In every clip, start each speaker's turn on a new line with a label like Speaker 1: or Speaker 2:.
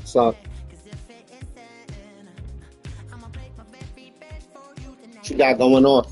Speaker 1: So, what you got going on?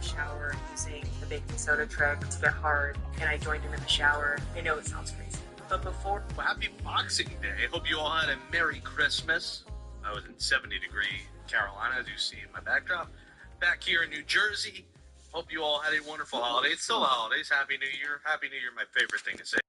Speaker 2: Shower using the baking soda trick to get hard, and I joined him in the shower. I know it sounds crazy, but before...
Speaker 3: Well, happy Boxing Day. Hope you all had a Merry Christmas. I was in 70-degree Carolina, as you see in my backdrop. Back here in New Jersey. Hope you all had a wonderful holiday. It's still the holidays. Happy New Year. Happy New Year, my favorite thing to say.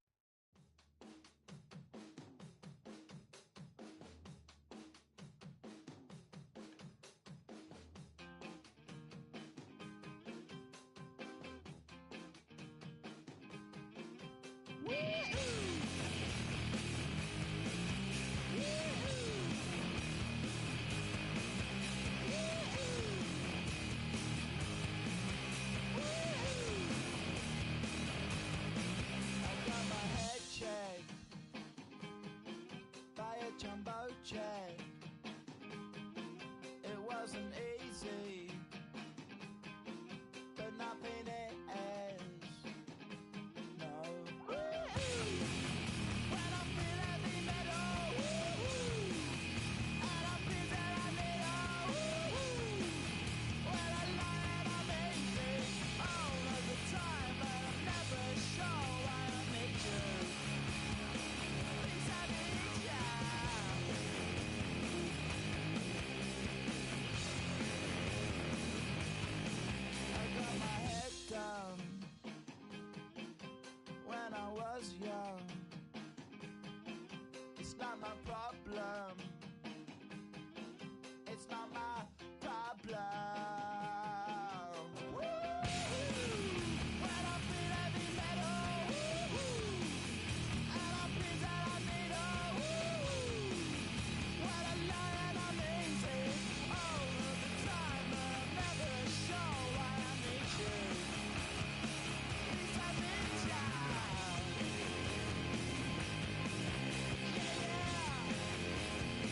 Speaker 4: Jumbo jet. It wasn't easy, but nothing is. No. When I feel heavy metal, and I feel that I need when I lie and I'm easy all of the time, but I'm never sure why I need you. Please I need ya. When I was young, it's not my problem. It's not my problem. When I feel heavy metal, and I feel that I need when I lie and I'm easy all of the time, but I'm never sure why I need you. Please I need ya. Yeah, yeah.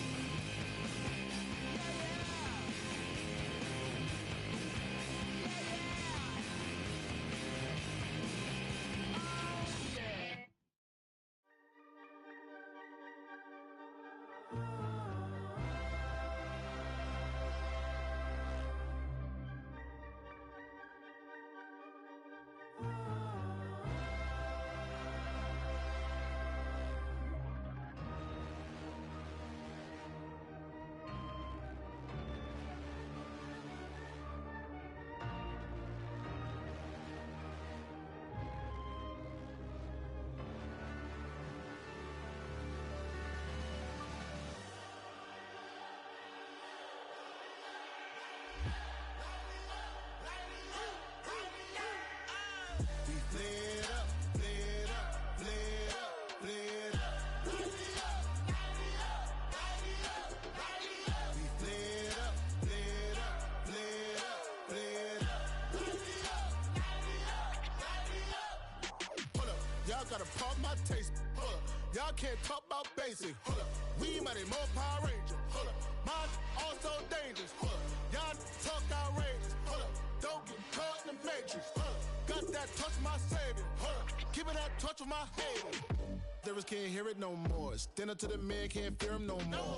Speaker 5: Y'all gotta pump my taste. Y'all can't talk about basic. We mighty more Power Ranger. Mine also dangerous. Y'all talk outrageous. Don't get caught in the matrix. Got that touch of my savior. Give me that touch of my haters. Lyrics can't hear it no more. Stand up to the man, can't fear him no more.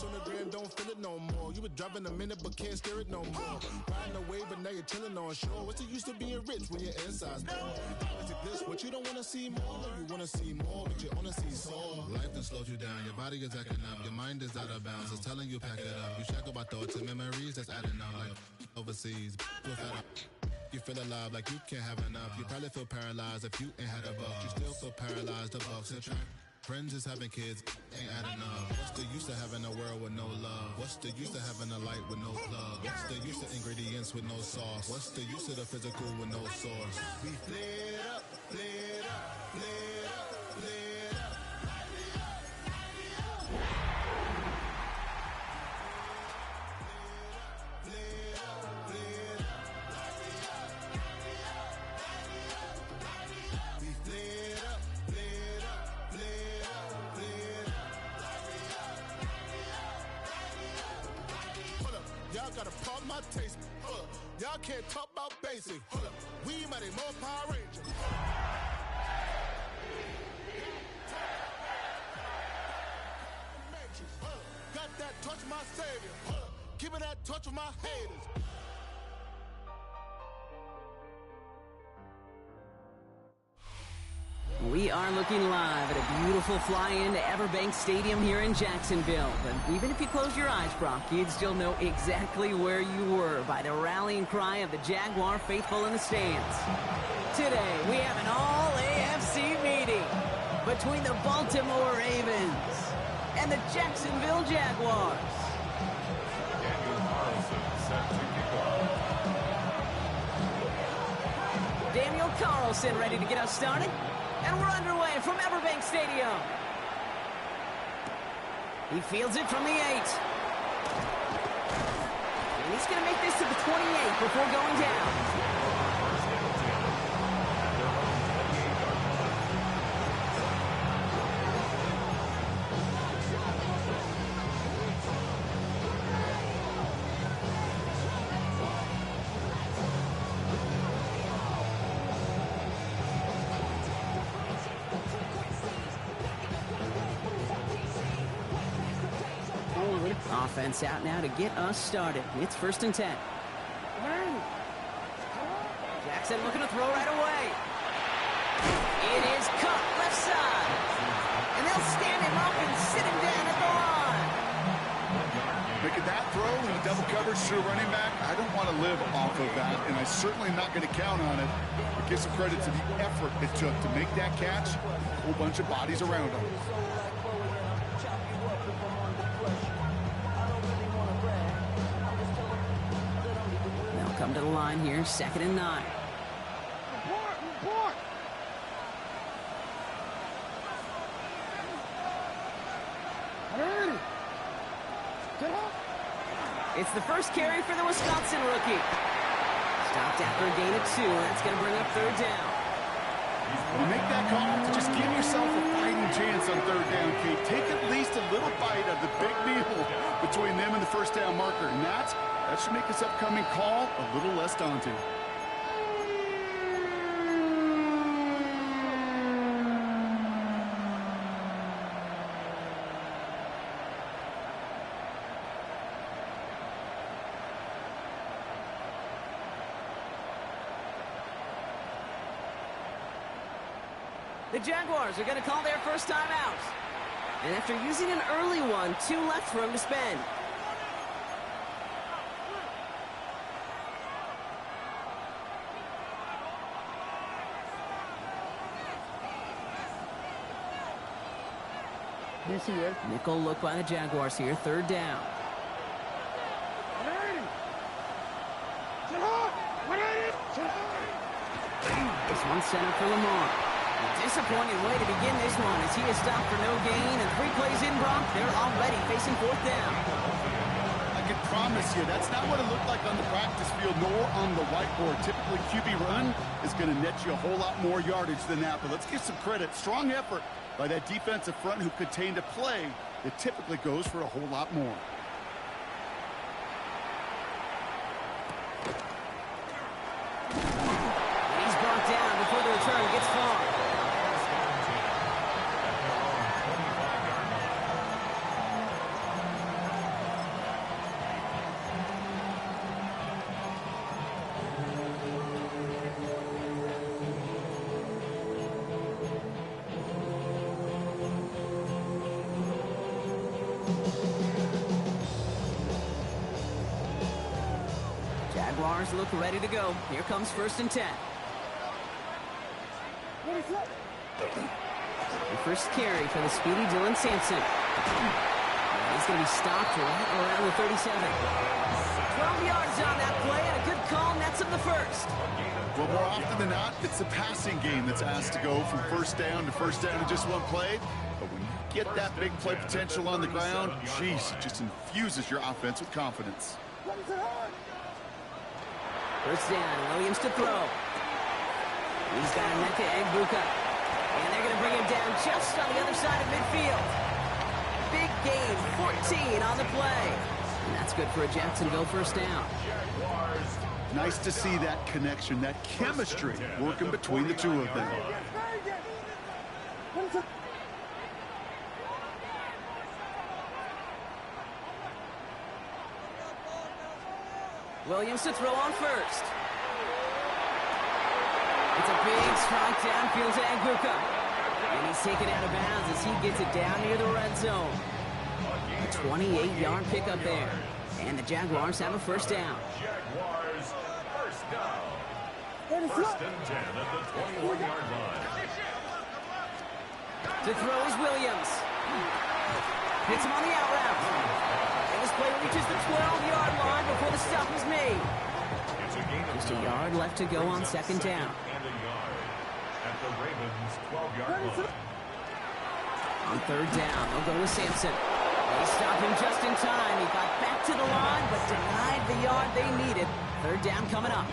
Speaker 5: On the gram, don't feel it no more. You were driving a minute, but can't steer it no more. Riding away, but now you're chilling on shore. What's the use of being rich when your inside's poor? It's this, what you don't wanna see more. You wanna see more, but you wanna see sore. Life done slowed you down. Your body is acting up. Your mind is out of bounds. It's telling you pack it up. You shackle by thoughts and memories that's adding up. Like overseas, you feel alive like you can't have enough. You probably feel paralyzed if you ain't had a buck. You still feel paralyzed, the bucks and track. Friends is having kids, ain't adding up. What's the use of having a world with no love? What's the use of having a light with no plug? What's the use of ingredients with no sauce? What's the use of the physical with no source? We lit up, lit up, lit up, lit up. Y'all gotta pump my taste. Y'all can't talk about basic. We mighty more Power Ranger. Got that touch of my savior. Give me that touch of my haters.
Speaker 6: We are looking live at a beautiful fly-in to Everbank Stadium here in Jacksonville. But even if you close your eyes, Brock, you'd still know exactly where you were by the rallying cry of the Jaguar faithful in the stands. Today, we have an all-AFC meeting between the Baltimore Ravens and the Jacksonville Jaguars. Daniel Carlson ready to get us started. And we're underway from Everbank Stadium. He fields it from the 8. And he's going to make this to the 28 before going down. Offense out now to get us started. It's 1st and 10. Jackson looking to throw right away. It is cut left side. And they'll stand him up and sit him down at the line.
Speaker 7: Making that throw in a double coverage to a running back, I don't want to live off of that, and I certainly am not going to count on it. But give some credit to the effort it took to make that catch. A whole bunch of bodies around him.
Speaker 6: Come to the line here, 2nd and 9. It's the first carry for the Wisconsin rookie. Stopped after a gain of 2. That's going to bring up 3rd down.
Speaker 7: When you make that call, to just give yourself a fighting chance on 3rd down, Kate. Take at least a little bite of the big meal between them and the 1st down marker. And that should make this upcoming call a little less daunting.
Speaker 6: The Jaguars are going to call their first time out. And after using an early one, 2 left for him to spend.
Speaker 8: Yes, he is.
Speaker 6: Nickel look by the Jaguars here, 3rd down. This one's sent up for Lamar. A disappointing way to begin this one as he is stopped for no gain, and 3 plays in, Brock, they're already facing 4th down.
Speaker 7: I could promise you, that's not what it looked like on the practice field nor on the whiteboard. Typically, QB run is going to net you a whole lot more yardage than that. But let's give some credit. Strong effort by that defensive front who contained a play that typically goes for a whole lot more.
Speaker 6: He's brought down before the return gets far. Jaguars look ready to go. Here comes 1st and 10. The first carry for the speedy Dylan Sampson. He's going to be stopped right around the 37. 12 yards on that play, and a good call nets him the first.
Speaker 7: Well, more often than not, it's the passing game that's asked to go from first down in just one play. But when you get that big play potential on the ground, geez, it just infuses your offense with confidence.
Speaker 6: First down, Williams to throw. He's got a neck to Egbuka. And they're going to bring him down just on the other side of midfield. Big gain, 14 on the play. And that's good for a Jacksonville first down.
Speaker 7: Nice to see that connection, that chemistry working between the two of them.
Speaker 6: Williams to throw on first. It's a big strike downfield to Egbuka. And he's taken out of bounds as he gets it down near the red zone. A 28-yard pickup there. And the Jaguars have a first down.
Speaker 8: Jaguars first down. 1st and 10 at the 21-yard line.
Speaker 6: To throw is Williams. Hits him on the out route. And this play reaches the 12-yard line before the stop is made. Just a yard left to go on 2nd down.
Speaker 8: And a yard at the Ravens' 12-yard line.
Speaker 6: On 3rd down, they'll go with Sampson. They stop him just in time. He got back to the line, but denied the yard they needed. 3rd down coming up.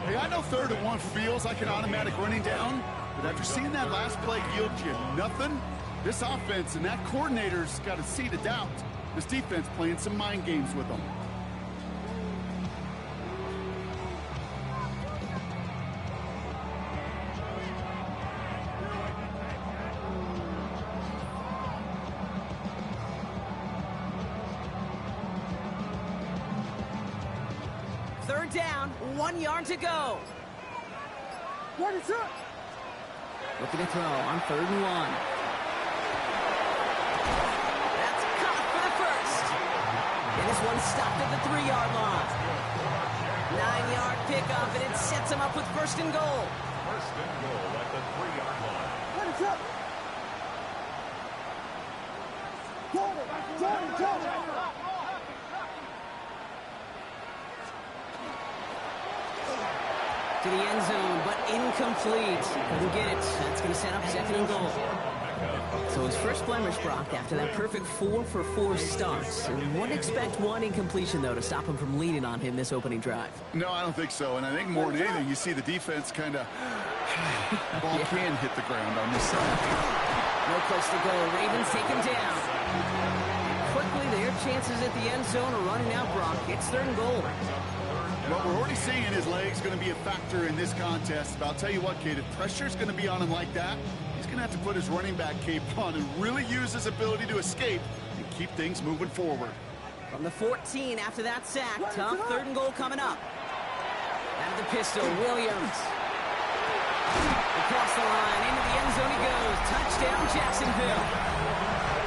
Speaker 7: Hey, I know 3rd and 1 feels like an automatic running down, but after seeing that last play yield you nothing, this offense and that coordinator's got a seed of doubt. This defense playing some mind games with them.
Speaker 6: Third down, 1 yard to go. Looking to throw on 3rd and 1. That's caught for the first. And this one stopped at the 3-yard line. 9-yard pickup, and it sets him up with 1st and goal.
Speaker 8: 1st and goal at the 3-yard line.
Speaker 6: To the end zone, but incomplete. Couldn't get it. That's going to set up 2nd and goal. So his first blemish, Brock, after that perfect 4-for-4 starts. And wouldn't expect one incompletion, though, to stop him from leading on him this opening drive.
Speaker 7: No, I don't think so. And I think more than anything, you see the defense kind of ball can hit the ground on this side.
Speaker 6: No place to go. Ravens take him down. Quickly, their chances at the end zone are running out, Brock. It's 3rd and goal.
Speaker 7: Well, we're already seeing his legs going to be a factor in this contest. But I'll tell you what, kid, if pressure's going to be on him like that, he's going to have to put his running back cape on and really use his ability to escape and keep things moving forward.
Speaker 6: From the 14 after that sack, tough 3rd and goal coming up. Out of the pistol, Williams. Across the line, into the end zone he goes. Touchdown, Jacksonville.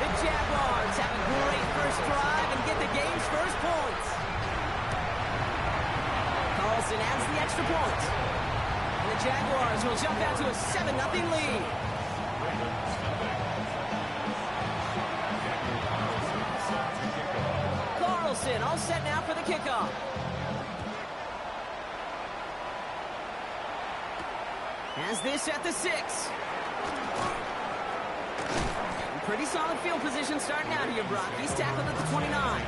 Speaker 6: The Jaguars have a great first drive and get the game's first points. Carlson adds the extra point. And the Jaguars will jump out to a 7-0 lead. Carlson all set now for the kickoff. Has this at the 6. Pretty solid field position starting out here, Brock. He's tackled at the 29.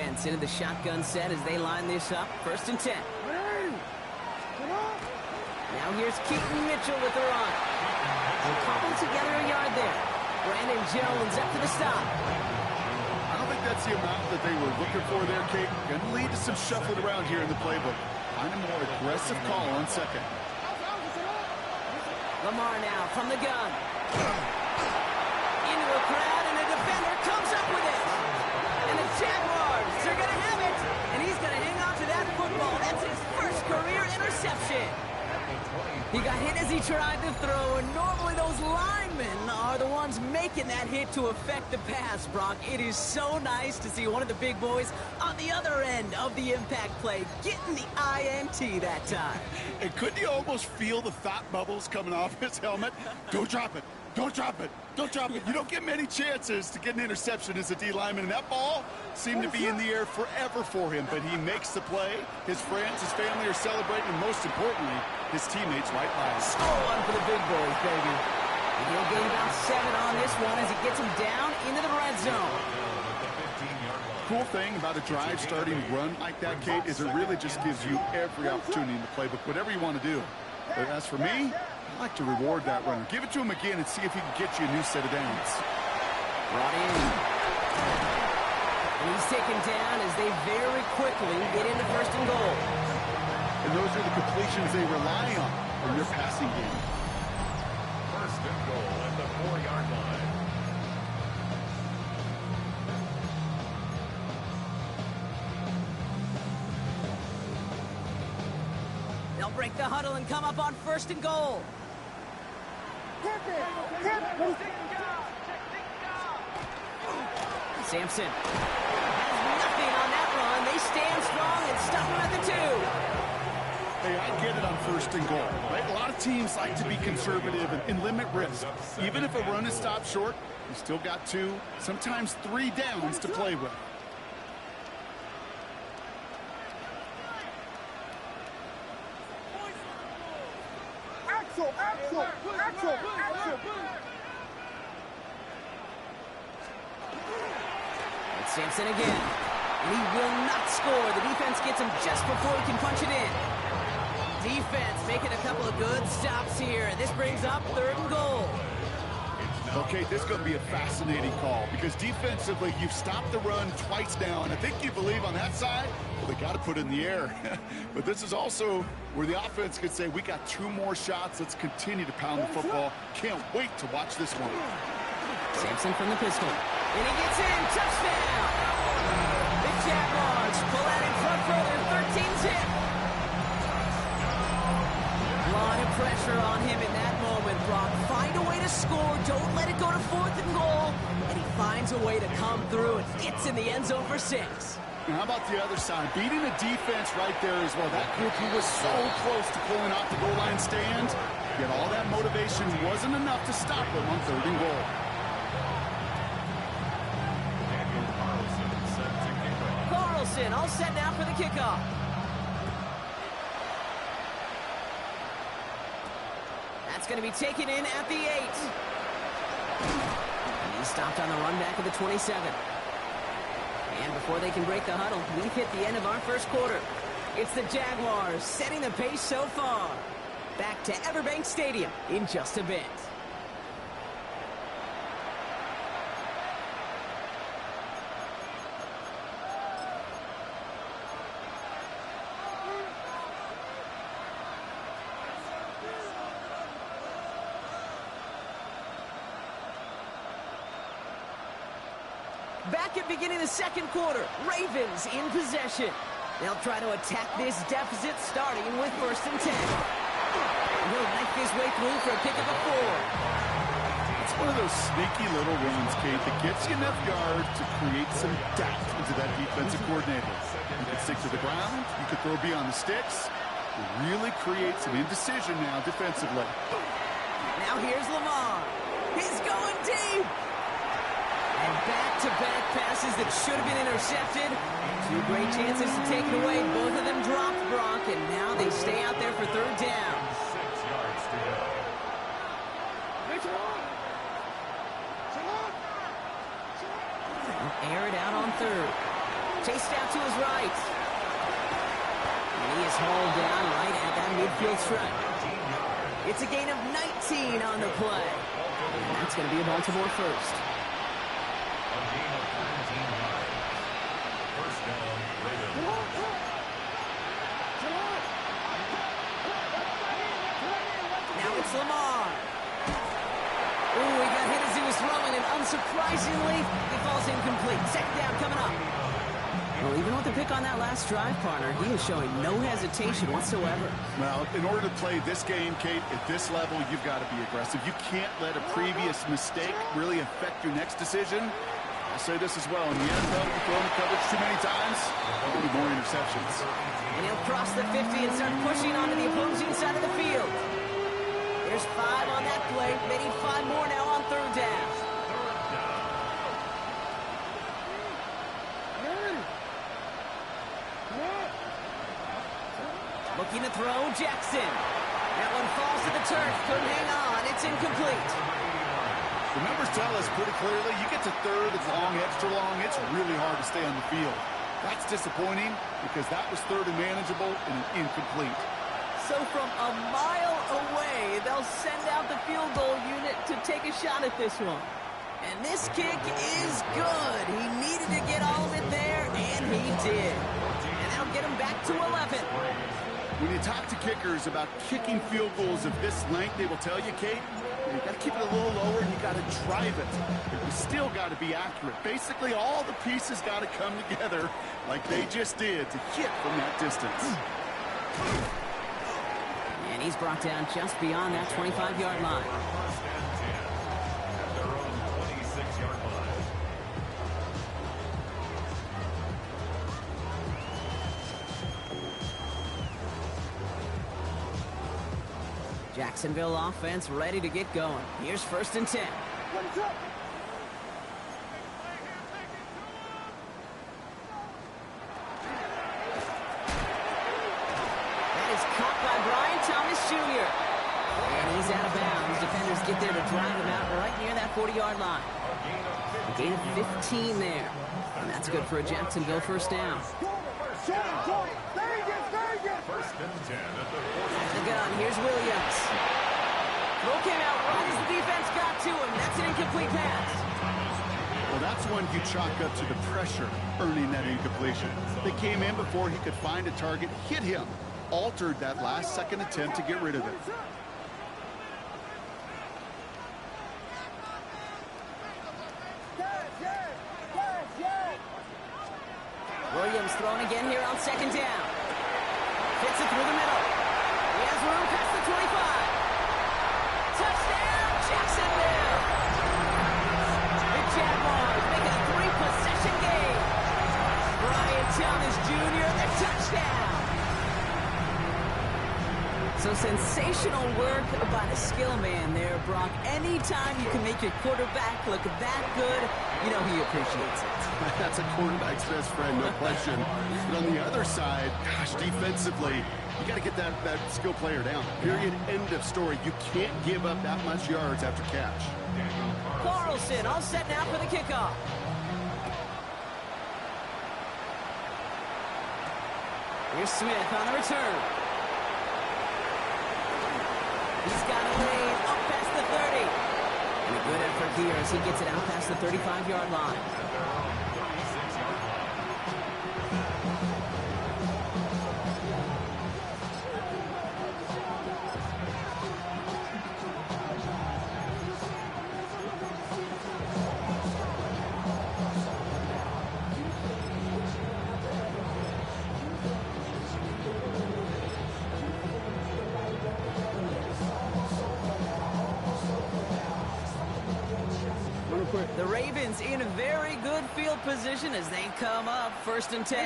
Speaker 6: defense into the shotgun set as they line this up. 1st and 10. Now here's Keaton Mitchell with the run. They'll cobble together a yard there. Brandon Jones up to the stop.
Speaker 7: I don't think that's the amount that they were looking for there, Kate. Going to lead to some shuffling around here in the playbook. Find a more aggressive call on 2nd.
Speaker 6: Lamar now from the gun. Into a crowd, and a defender comes up with it. And the Jaguars are going to have it. And he's going to hang on to that football. That's his first career interception. He got hit as he tried to throw, and normally those linemen are the ones making that hit to affect the pass, Brock. It is so nice to see one of the big boys on the other end of the impact play, getting the INT that time.
Speaker 7: And couldn't you almost feel the thought bubbles coming off his helmet? Don't drop it. Don't drop it. Don't drop it. You don't get many chances to get an interception as a D lineman, and that ball seemed to be in the air forever for him, but he makes the play. His friends, his family are celebrating, and most importantly, his teammates right by him.
Speaker 6: Score one for the big boys, baby. And he'll gain about 7 on this one as he gets him down into the red zone.
Speaker 7: Cool thing about a drive starting run like that, Kate, is it really just gives you every opportunity in the playbook, whatever you want to do. But as for me, I like to reward that runner. Give it to him again and see if he can get you a new set of downs.
Speaker 6: Brought in. And he's taken down as they very quickly get into 1st and goal.
Speaker 7: And those are the completions they rely on in your passing game.
Speaker 8: 1st and goal at the 4-yard line.
Speaker 6: They'll break the huddle and come up on 1st and goal. Sampson has nothing on that run. They stand strong and stop him at the 2.
Speaker 7: Hey, I get it on 1st and goal, right? A lot of teams like to be conservative and limit risk. Even if a run is stopped short, you still got 2, sometimes 3 downs to play with.
Speaker 6: It's Sampson again. And he will not score. The defense gets him just before he can punch it in. Defense making a couple of good stops here. This brings up 3rd and goal.
Speaker 7: Okay, this is going to be a fascinating call because defensively, you've stopped the run twice now, and I think you believe on that side, well, they got to put it in the air. But this is also where the offense could say, we got 2 more shots. Let's continue to pound the football. Can't wait to watch this one.
Speaker 6: Sampson from the pistol. And he gets in. Touchdown! The Jaguars pull out in front further. 13-zip. A lot of pressure on him in that moment, Brock. Find a way to score. Don't let it go to 4th and goal. And he finds a way to come through and gets in the end zone for 6.
Speaker 7: Now, how about the other side? Beating a defense right there as well. That group who was so close to pulling off the goal line stand, yet all that motivation wasn't enough to stop them on 3rd and goal.
Speaker 6: Carlson all set now for the kickoff. That's going to be taken in at the 8. And he's stopped on the run back of the 27. And before they can break the huddle, we've hit the end of our 1st quarter. It's the Jaguars setting the pace so far. Back to Everbank Stadium in just a bit. Back at beginning of the 2nd quarter, Ravens in possession. They'll try to attack this deficit starting with 1st and 10. He'll knife his way through for a pickup of 4.
Speaker 7: It's one of those sneaky little runs, Kate, that gets you enough yards to create some doubt into that defensive coordinator. You can stick to the ground, you can throw beyond the sticks, you really create some indecision now defensively.
Speaker 6: Now here's Lamar. He's going deep. And back-to-back passes that should have been intercepted. 2 great chances to take it away. Both of them dropped, Brock, and now they stay out there for 3rd down.
Speaker 8: 6 yards to go.
Speaker 6: Air it out on 3rd. Chased out to his right. And he is hauled down right at that midfield stripe. It's a gain of 19 on the play. And that's going to be a Baltimore first.
Speaker 8: A gain of 13 yards. First down, Ravens.
Speaker 6: Now it's Lamar. Ooh, he got hit as he was throwing, and unsurprisingly, he falls incomplete. Second down coming up. Well, even with the pick on that last drive, partner, he is showing no hesitation whatsoever.
Speaker 7: Well, in order to play this game, Kate, at this level, you've got to be aggressive. You can't let a previous mistake really affect your next decision. I'll say this as well. In the NFL, you've thrown coverage too many times, there'll be more interceptions.
Speaker 6: And he'll cross the 50 and start pushing onto the opposing side of the field. There's 5 on that play. They need 5 more now on third down. Looking to throw, Jackson. That one falls to the turf. Couldn't hang on. It's incomplete.
Speaker 7: The numbers tell us pretty clearly, you get to third, it's long, extra long, it's really hard to stay on the field. That's disappointing because that was third and manageable and an incomplete.
Speaker 6: So from a mile away, they'll send out the field goal unit to take a shot at this one. And this kick is good. He needed to get all of it there, and he did. And that'll get him back to 11.
Speaker 7: When you talk to kickers about kicking field goals of this length, they will tell you, Kate, you got to keep it a little lower and you got to drive it. But you still got to be accurate. Basically, all the pieces got to come together like they just did to hit from that distance.
Speaker 6: And he's brought down just beyond that 25-yard line.
Speaker 8: First and 10 at their own 26-yard line.
Speaker 6: Jacksonville offense ready to get going. Here's first and 10. That is caught by Brian Thomas Jr. And he's out of bounds. Defenders get there to drive him out right near that 40-yard line. A gain of 15 there. And that's good for a Jacksonville first down.
Speaker 8: First and 10 at the
Speaker 6: At the gun, here's Williams. Throw came out right as the defense got to him. That's an incomplete pass.
Speaker 7: Well, that's one you chalk up to the pressure earning that incompletion. They came in before he could find a target, hit him, altered that last second attempt to get rid of it.
Speaker 6: Williams thrown again here on second down. Fits it through the middle. He has room past the 25. Touchdown, Jacksonville! The Jaguars make it a 3-possession game. Brian Thomas Jr., the touchdown. So sensational work by the skill man there, Brock. Anytime you can make your quarterback look that good, you know he appreciates it.
Speaker 7: That's a quarterback's best friend, no question. But on the other side, gosh, defensively, you got to get that skill player down. Period. End of story. You can't give up that much yards after catch.
Speaker 6: Carlson all set now for the kickoff. Here's Smith on the return. He's got a lead up past the 30. And a good effort here as he gets it out past the 35-yard line. The Ravens in a very good field position as they come up first and 10.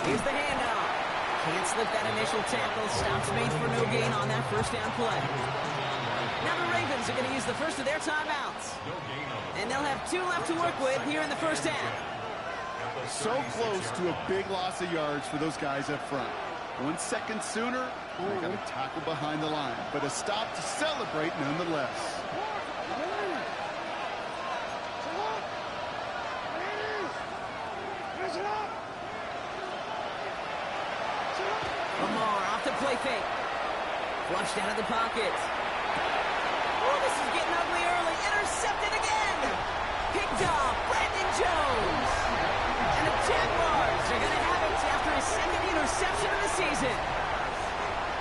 Speaker 6: Here's the handoff. Can't slip that initial tackle. Stops made for no gain on that first down play. Now the Ravens are going to use the first of their timeouts. And they'll have 2 left to work with here in the first half.
Speaker 7: So close to a big loss of yards for those guys up front. 1 second sooner, they got a tackle behind the line, but a stop to celebrate nonetheless.
Speaker 6: Flushed out of the pocket. Oh, this is getting ugly early. Intercepted again. Picked off. Brandon Jones. And the Jaguars are going to have it after his second interception of the season.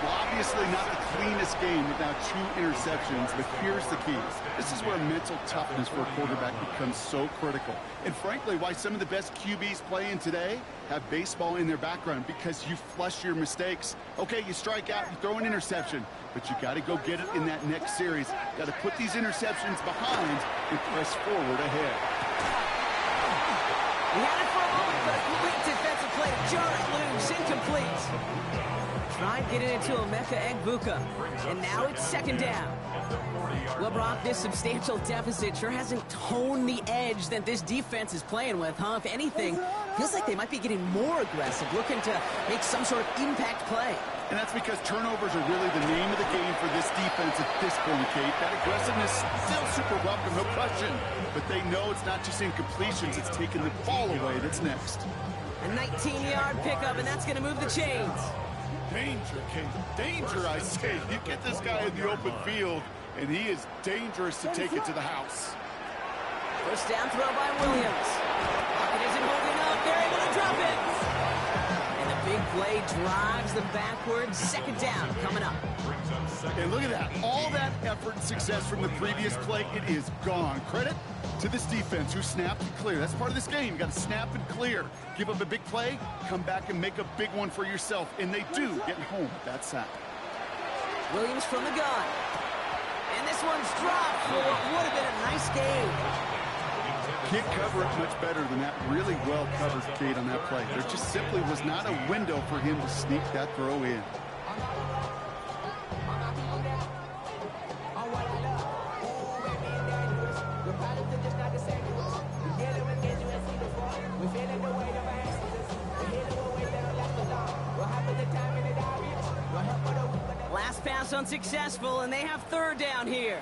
Speaker 7: Well, obviously not the cleanest game without 2 interceptions, but here's the key. This is where mental toughness for a quarterback becomes so critical. And frankly, why some of the best QBs playing today have baseball in their background, because you flush your mistakes. Okay, you strike out, you throw an interception, but you got to go get it in that next series. Got to put these interceptions behind and press forward ahead.
Speaker 6: He had it for a moment, but a quick defensive play to jar it loose. Incomplete. Tried getting it to Emeka Egbuka, and now it's second down. Well, Brock, this substantial deficit sure hasn't toned the edge that this defense is playing with, huh? If anything, feels like they might be getting more aggressive, looking to make some sort of impact play.
Speaker 7: And that's because turnovers are really the name of the game for this defense at this point, Kate. That aggressiveness still super welcome, no question. But they know it's not just incompletions, it's taking the ball away that's next.
Speaker 6: A 19-yard pickup, and that's going to move the chains.
Speaker 7: Danger, Kate. Danger, I say. You get this guy in the open field, and he is dangerous to take it to the house.
Speaker 6: First down throw by Williams. Pocket isn't holding up. They're able to drop it. And the big play drives them backwards. Second down coming up.
Speaker 7: And look at that. All that effort and success from the previous play, it is gone. Credit to this defense who snapped and clear. That's part of this game. You got to snap and clear. Give up a big play, come back and make a big one for yourself. And they do get home with that sack.
Speaker 6: Williams from the gun. And this one's dropped for what would have been a nice game.
Speaker 7: Can't cover it much better than that. Really well covered, Kate, on that play. There just simply was not a window for him to sneak that throw in.
Speaker 6: Last pass unsuccessful, and they have third down here.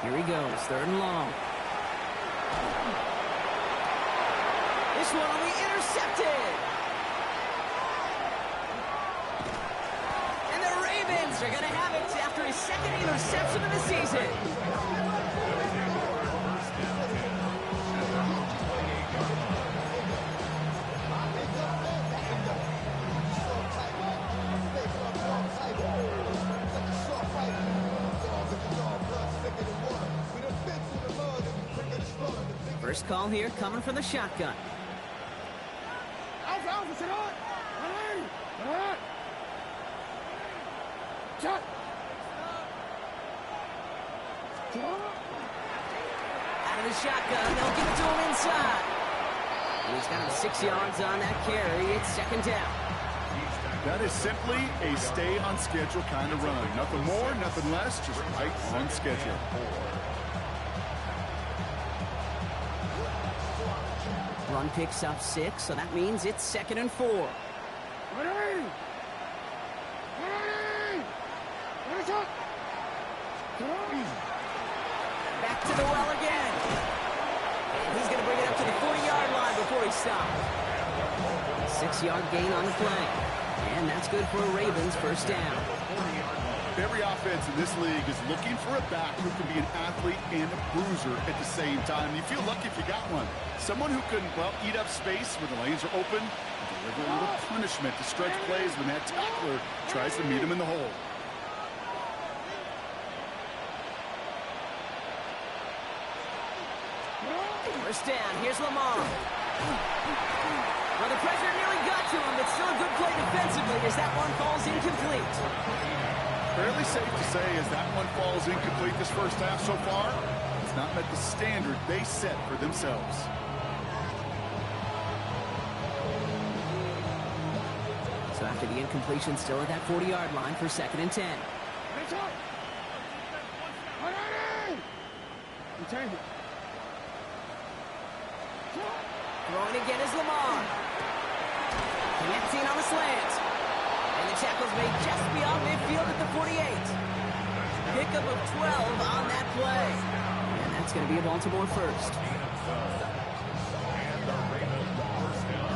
Speaker 6: Here he goes, third and long. This one will be intercepted. And the Ravens are going to have it after his second interception of the season. First call here coming from the shotgun. Out of the shotgun, they'll give it to him inside. And he's got him 6 yards on that carry. It's second down.
Speaker 7: That is simply a stay on schedule kind of run. Nothing more, nothing less, just right on schedule.
Speaker 6: Run picks up 6, so that means it's 2nd and 4. Back to the well again. And he's going to bring it up to the 40-yard line before he stops. 6-yard gain on the play. And that's good for a Ravens first down.
Speaker 7: Every offense in this league is looking for a back who can be an athlete and a bruiser at the same time. You feel lucky if you got one. Someone who can, well, eat up space when the lanes are open and deliver a little punishment to stretch plays when that tackler tries to meet him in the hole.
Speaker 6: First down, here's Lamar. Well, the pressure nearly got to him, but still a good play defensively as that one falls incomplete.
Speaker 7: Fairly safe to say as that one falls incomplete this first half so far, it's not met the standard they set for themselves.
Speaker 6: So after the incompletion, still at that 40-yard line for 2nd and 10. Throwing again is Lamar. Connecting on the slant. And the tackle's made just beyond midfield at the 48. Pickup of 12 on that play. That's going to be a Baltimore first.
Speaker 8: And the Ravens first down.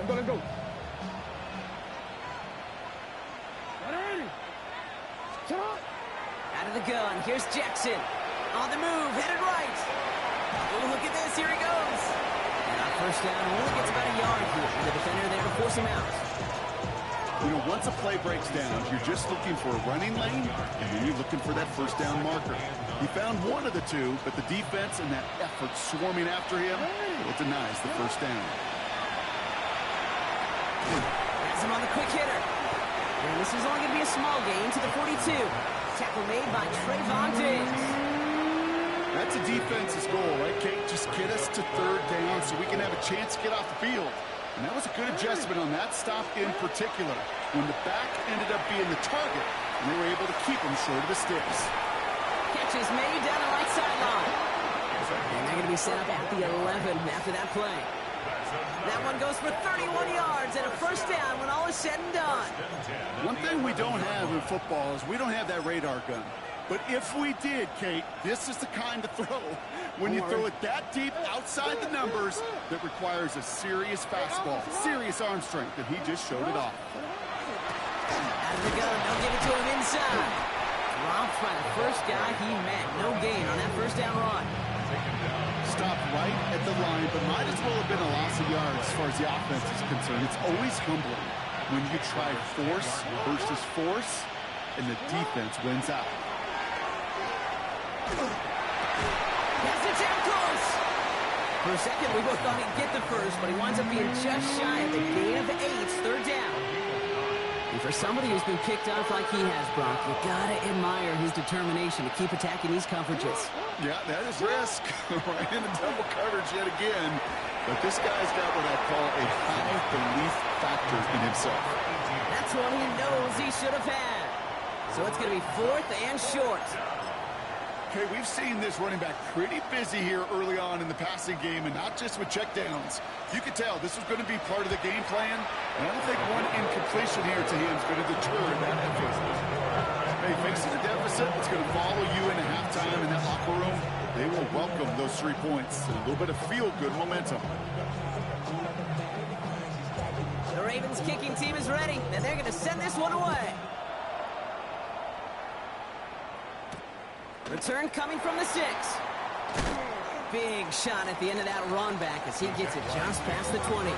Speaker 5: Let go.
Speaker 6: Out of the gun, here's Jackson. On the move, headed right. Oh, look at this, here he goes. And on first down, only gets about a yard here. And the defender there to force him out.
Speaker 7: You know, once a play breaks down, you're just looking for a running lane, and then you're looking for that first down marker. He found one of the two, but the defense and that effort swarming after him, it denies the first down.
Speaker 6: Has him on the quick hitter. And this is only going to be a small gain to the 42. Tackle made by Trayvon Diggs.
Speaker 7: That's a defense's goal, right, Kate? Just get us to third down so we can have a chance to get off the field. And that was a good adjustment on that stop in particular, when the back ended up being the target, and they were able to keep him short of the sticks.
Speaker 6: Catch is made down the right sideline. And they're going to be set up at the 11 after that play. That one goes for 31 yards and a first down when all is said and done.
Speaker 7: One thing we don't have in football is we don't have that radar gun. But if we did, Kate, this is the kind of throw when you throw it that deep outside the numbers that requires a serious fastball, serious arm strength, and he just showed it off.
Speaker 6: Out of the gun, they'll give it to him inside. Dropped by the first guy he met. No gain on that first down run.
Speaker 7: Stopped right at the line, but might as well have been a loss of yards as far as the offense is concerned. It's always humbling when you try force versus force, and the defense wins out.
Speaker 6: Has it down close. For a second, we both thought he'd get the first, but he winds up being just shy of the gain of 8, third down. And for somebody who's been picked off like he has, Brock, you gotta admire his determination to keep attacking these coverages.
Speaker 7: Yeah, that is risk. Right into double coverage yet again. But this guy's got what I call a high belief factor in himself.
Speaker 6: That's one he knows he should have had. So it's going to be fourth and short.
Speaker 7: Okay, we've seen this running back pretty busy here early on in the passing game, and not just with checkdowns. You could tell this was going to be part of the game plan, and I don't think one incompletion here to him is going to deter that effort. Hey, facing a deficit, it's going to follow you into halftime in that locker room. They will welcome those 3 points and a little bit of feel-good momentum.
Speaker 6: The Ravens kicking team is ready, and they're going to send this one away. Return coming from the 6. Big shot at the end of that run back as he gets it just past the 20.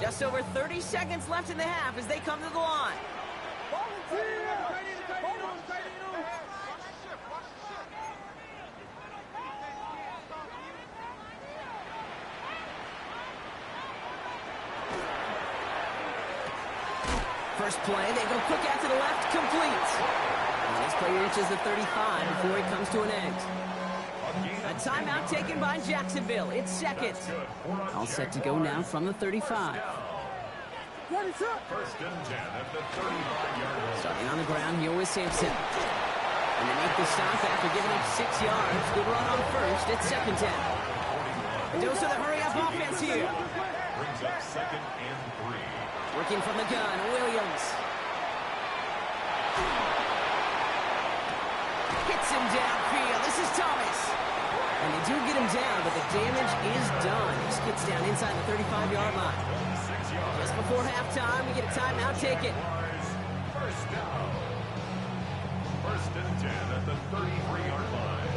Speaker 6: Just over 30 seconds left in the half as they come to the line. First play, they go quick out to the left, complete. And this play reaches the 35 before it comes to an end. A timeout taken by Jacksonville. It's second. All set to go now from the 35.
Speaker 8: First and 10 at the 35-yard line.
Speaker 6: Starting on the ground, here with Sampson. And they make the stop after giving up 6 yards. Good run on first. It's second down. A dose of the hurry-up offense here.
Speaker 8: Brings up second and 3.
Speaker 6: Working from the gun, Williams. Hits him downfield. This is Thomas. And they do get him down, but the damage is done. Just gets down inside the 35-yard line. Just before halftime, we get a timeout taken.
Speaker 8: First down. First and 10 at the 33-yard line.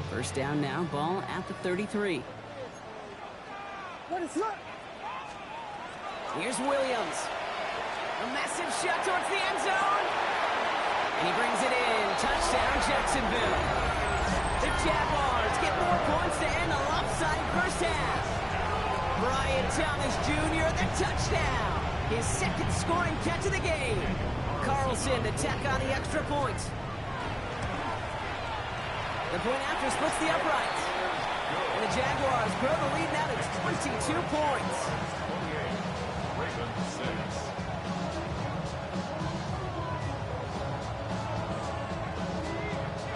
Speaker 6: First down now, ball at the 33. Here's Williams. A massive shot towards the end zone. And he brings it in. Touchdown, Jacksonville. The Jaguars get more points to end a lopsided first half. Brian Thomas Jr., the touchdown. His second scoring catch of the game. Carlson to tack on the extra point. The point after splits the uprights. And the Jaguars grow the lead now to 22 points.
Speaker 8: 28. Ravens 6.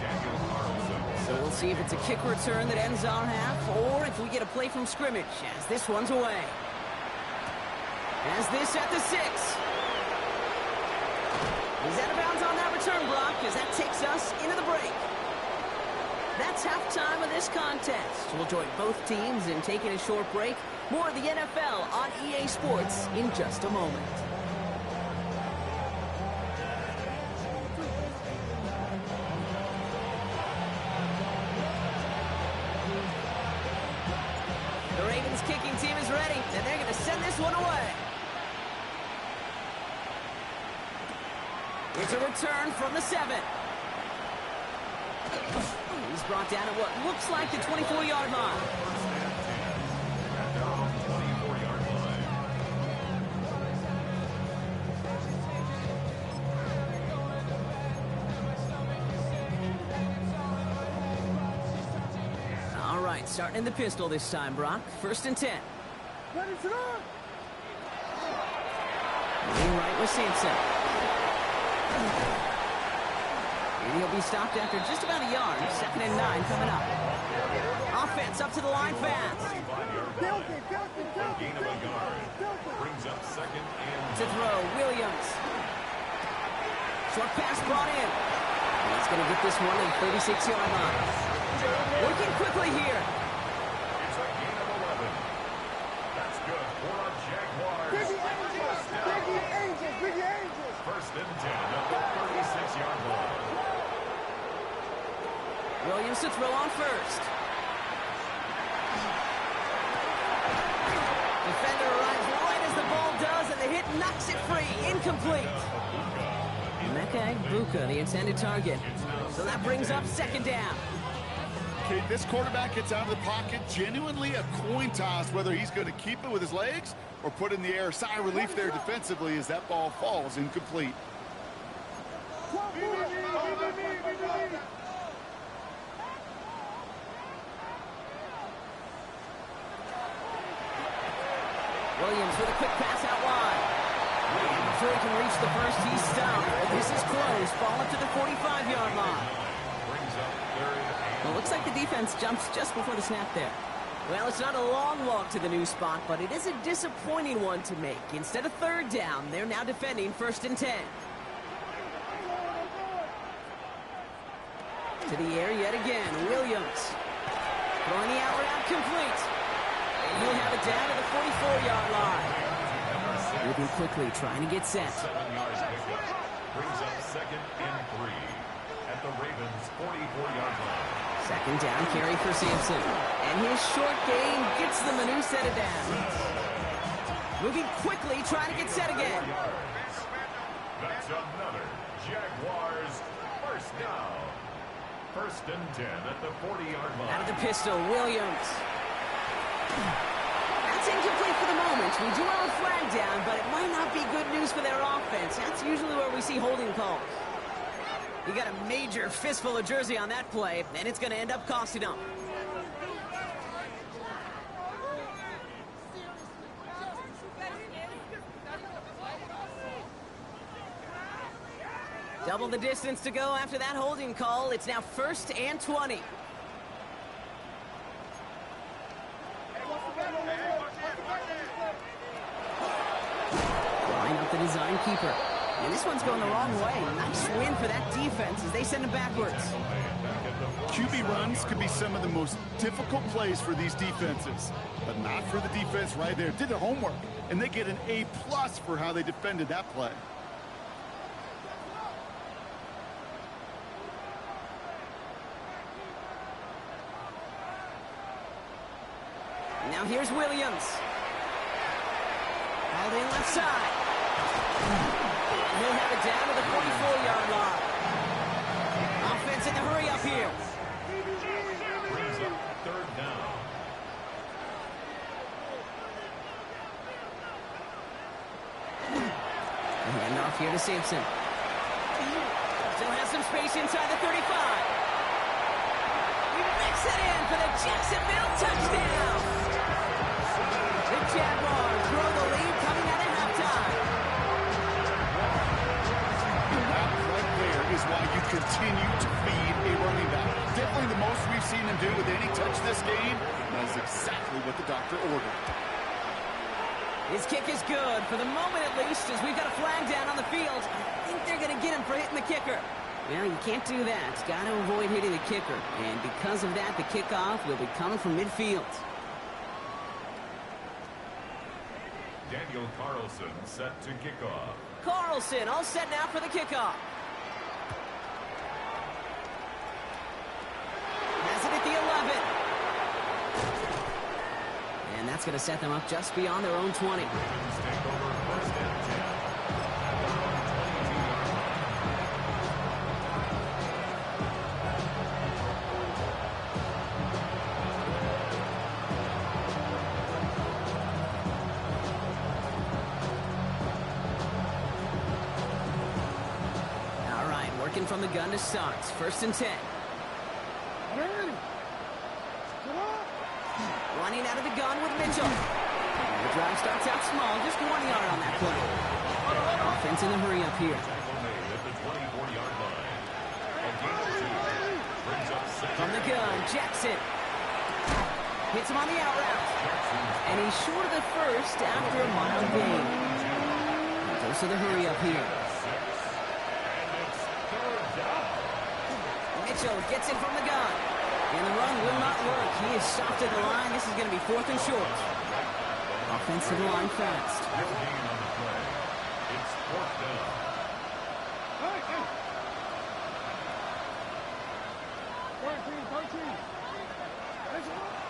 Speaker 8: Daniel Carlson.
Speaker 6: So we'll see if it's a kick return that ends our half, or if we get a play from scrimmage as this one's away. As this at the 6. He's out of bounds on that return block as that takes us into the break. That's halftime of this contest. We'll join both teams in taking a short break. More of the NFL on EA Sports in just a moment. The Ravens kicking team is ready, and they're going to send this one away. It's a return from the 7. He's brought down at what looks like the 24-yard line.
Speaker 8: At their own 24-yard line.
Speaker 6: All right, starting in the pistol this time, Brock. 1st and 10. Lean right with Sampson. And he'll be stopped after just about a yard. 2nd and 9 coming up. Offense up to the line fast.
Speaker 8: 25-yard line. Gain of a yard. Brings up 2nd and
Speaker 6: To throw, Williams. Short pass brought in. And he's going to get this one at the 36-yard line. Working quickly here.
Speaker 8: it's a gain of 11. That's good for a Jaguars. First and 10 at the 36-yard line.
Speaker 6: Williams to throw on 1st. Defender arrives right as the ball does, and the hit knocks it free. Incomplete. Emeka Egbuka, the intended target. So that brings up 2nd down.
Speaker 7: Okay, this quarterback gets out of the pocket, genuinely a coin toss whether he's going to keep it with his legs or put in the air. Sigh of relief there defensively as that ball falls incomplete.
Speaker 6: Williams with a quick pass out wide. Before he can reach the first, he's stopped. This is close. Ball up to the 45-yard line.
Speaker 8: Brings up 3rd and
Speaker 6: Well, looks like the defense jumps just before the snap there. Well, it's not a long walk to the new spot, but it is a disappointing one to make. Instead of 3rd down, they're now defending 1st and 10. To the air yet again, Williams. Throwing the out route complete. And he'll have it down to the 44-yard line. Moving quickly, trying to get set.
Speaker 8: 7 yards pickup. Brings up 2nd and 3 at the Ravens' 44-yard line.
Speaker 6: 2nd down carry for Sampson. And his short gain gets them a new set of downs. Moving quickly, trying to get set again.
Speaker 8: That's another Jaguars first down. 1st and 10 at the 40-yard line.
Speaker 6: Out of the pistol, Williams. That's incomplete for the moment. We do have a flag down, but it might not be good news for their offense. That's usually where we see holding calls. You got a major fistful of jersey on that play, and it's going to end up costing them. Double the distance to go after that holding call. It's now 1st and 20. Line up the design keeper. And this one's going the wrong way. Nice win for that defense as they send him backwards.
Speaker 7: QB runs could be some of the most difficult plays for these defenses, but not for the defense right there. Did their homework, and they get an A+ for how they defended that play.
Speaker 6: Now here's Williams. Held in left side. He'll have it down to the 44-yard line. Offense in the hurry up here.
Speaker 8: Brings up 3rd down.
Speaker 6: Hand off here to Sampson. Still has some space inside the 35. He makes it in for the Jacksonville touchdown. The Jaguars grow the lead coming out of halftime.
Speaker 7: And that right there is why you continue to feed a running back. Definitely the most we've seen him do with any touch this game. That is exactly what the doctor ordered.
Speaker 6: His kick is good, for the moment at least, as we've got a flag down on the field. I think they're going to get him for hitting the kicker. Well, you can't do that. Got to avoid hitting the kicker. And because of that, the kickoff will be coming from midfield.
Speaker 8: Daniel Carlson set to kick off.
Speaker 6: Carlson all set now for the kickoff. Has it at the 11. And that's going to set them up just beyond their own 20.
Speaker 8: Ravens take over first and 10.
Speaker 6: All right, working from the gun to start. First and 10. Running out of the gun with Mitchell. The drive starts out small, just 1 yard on that play. Offense in the hurry up here.
Speaker 8: Tackle made at the 24-yard line. A gain of 2. Brings up second.
Speaker 6: From the gun, Jackson. Hits him on the out route. And he's short of the first after a mild gain. Goes to the hurry up here.
Speaker 8: And it's third down.
Speaker 6: Mitchell gets it from the gun. And the run will not work. He is stopped at the line. This is going to be 4th and short. Offense to the line fast.
Speaker 8: No gain on the play. It's 4th down.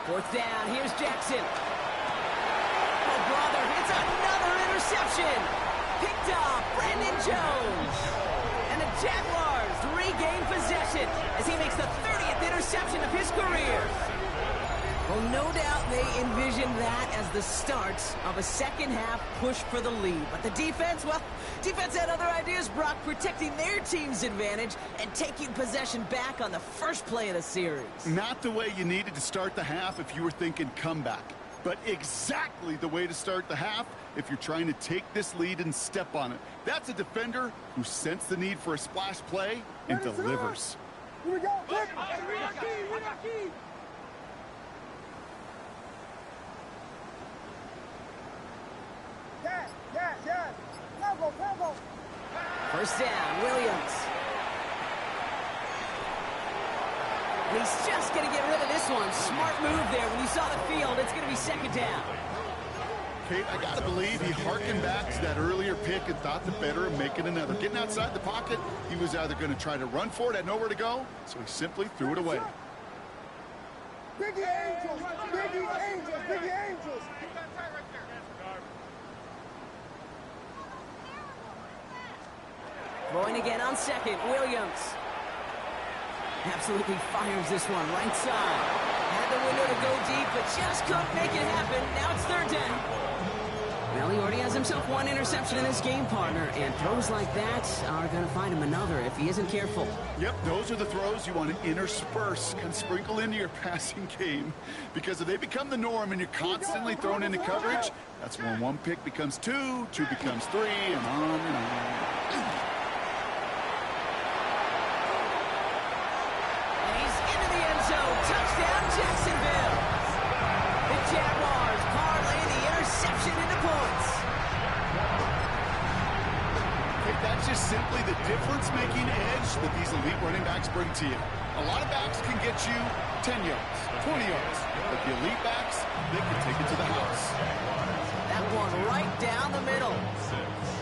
Speaker 6: 4th down. Here's Jackson. Oh, brother. It's another interception. Picked off Brandon Jones. And the Jaguars regain possession as he makes the 30th interception of his career. Well, no doubt they envisioned that as the start of a second-half push for the lead. But the defense, well, defense had other ideas, Brock, protecting their team's advantage and taking possession back on the first play of the series.
Speaker 7: Not the way you needed to start the half if you were thinking comeback, but exactly the way to start the half if you're trying to take this lead and step on it. That's a defender who sensed the need for a splash play and delivers.
Speaker 5: Here we go. Yes. Tempo.
Speaker 6: First down, Williams. And he's just going to get rid of this one. Smart move there. When you saw the field, it's going to be second down.
Speaker 7: Kate, I got to believe he harkened back to that earlier pick and thought the better of making another. Getting outside the pocket, he was either going to try to run for it, had nowhere to go, so he simply threw it away.
Speaker 5: Biggie Angels.
Speaker 6: Throwing again on second, Williams. Absolutely fires this one, right side. Had the window to go deep, but just couldn't make it happen. Now it's third down. Well, he already has himself one interception in this game, partner, and throws like that are going to find him another if he isn't careful.
Speaker 7: Yep, those are the throws you want to intersperse and sprinkle into your passing game, because if they become the norm and you're constantly thrown into coverage, that's when one pick becomes two becomes three, and on and on.
Speaker 6: Touchdown, Jacksonville. The Jaguars parlay the interception into points.
Speaker 7: Okay, that's just simply the difference-making edge that these elite running backs bring to you. A lot of backs can get you 10 yards, 20 yards, but the elite backs, they can take it to the house.
Speaker 6: That one right down the middle.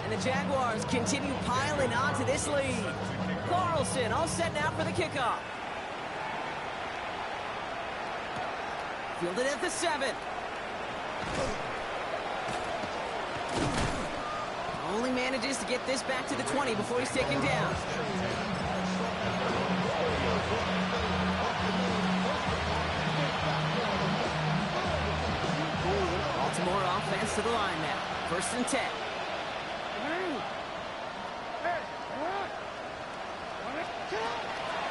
Speaker 6: And the Jaguars continue piling on to this lead. Carlson all set now for the kickoff. Fielded at the 7. Only manages to get this back to the 20 before he's taken down. Baltimore offense to the line now. First and 10.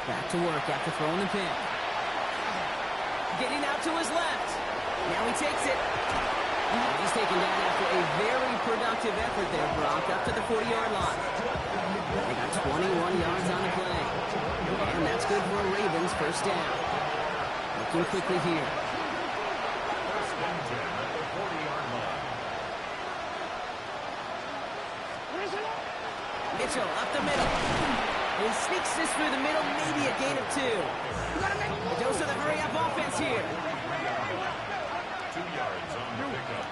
Speaker 6: Back to work after throwing the pick. Getting out to his left. Now he takes it. He's taken down after a very productive effort there, Brock, up to the 40-yard line. They got 21 yards on the play. And that's good for a Ravens first down. Looking quickly here.
Speaker 8: First and 10 at the 40-yard line.
Speaker 6: Mitchell up the middle. He sneaks this through the middle, maybe a gain of 2. The dose of the hurry-up offense here.
Speaker 8: 2 yards on the pickup.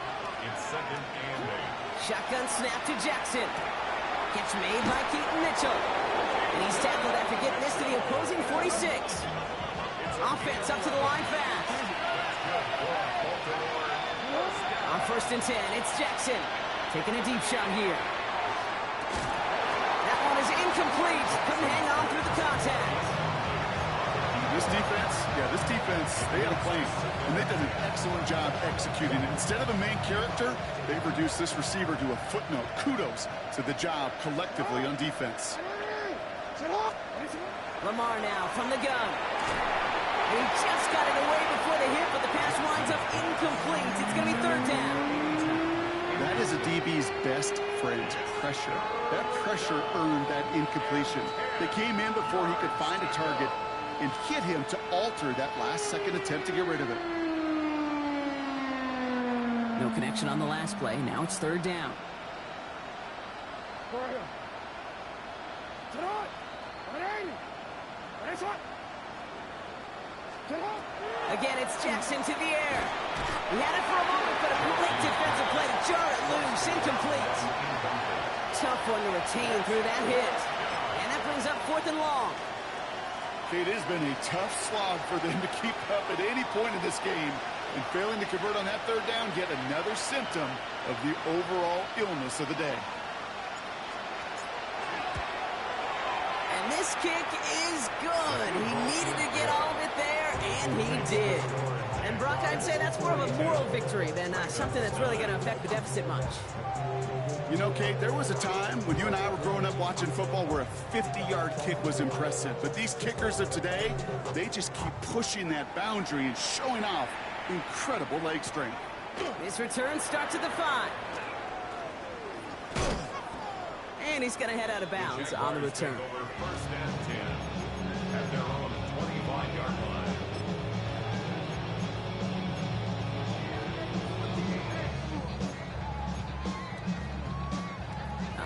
Speaker 8: It's second and 8.
Speaker 6: Shotgun snap to Jackson. Catch made by Keaton Mitchell. And he's tackled after getting this to the opposing 46. Offense up to the line fast. On first and 10, it's Jackson. Taking a deep shot here. That one is incomplete. Couldn't hang on through the contact.
Speaker 7: This defense, they had a plan, and they've done an excellent job executing it. Instead of a main character, they've reduced this receiver to a footnote. Kudos to the job collectively on defense.
Speaker 6: Lamar now from the gun. And he just got it away before the hit, but the pass winds up incomplete. It's going to be third down.
Speaker 7: That is a DB's best friend, pressure. That pressure earned that incompletion. They came in before he could find a target and hit him to alter that last-second attempt to get rid of it.
Speaker 6: No connection on the last play. Now it's third down. Again, it's Jackson to the air. He had it for a moment, but a great defensive play to jar it loose. Incomplete. Tough one to retain through that hit. And that brings up fourth and long.
Speaker 7: It has been a tough slog for them to keep up at any point in this game. And failing to convert on that third down, yet another symptom of the overall illness of the day.
Speaker 6: And this kick is good. He needed to get all of it there, and he did. And Brock, I'd say that's more of a moral victory than something that's really going to affect the deficit much.
Speaker 7: You know, Kate, there was a time when you and I were growing up watching football where a 50-yard kick was impressive. But these kickers of today, they just keep pushing that boundary and showing off incredible leg strength.
Speaker 6: This return starts at the 5. And he's going to head out of bounds on the return.
Speaker 8: First and 10 at their own 25-yard line.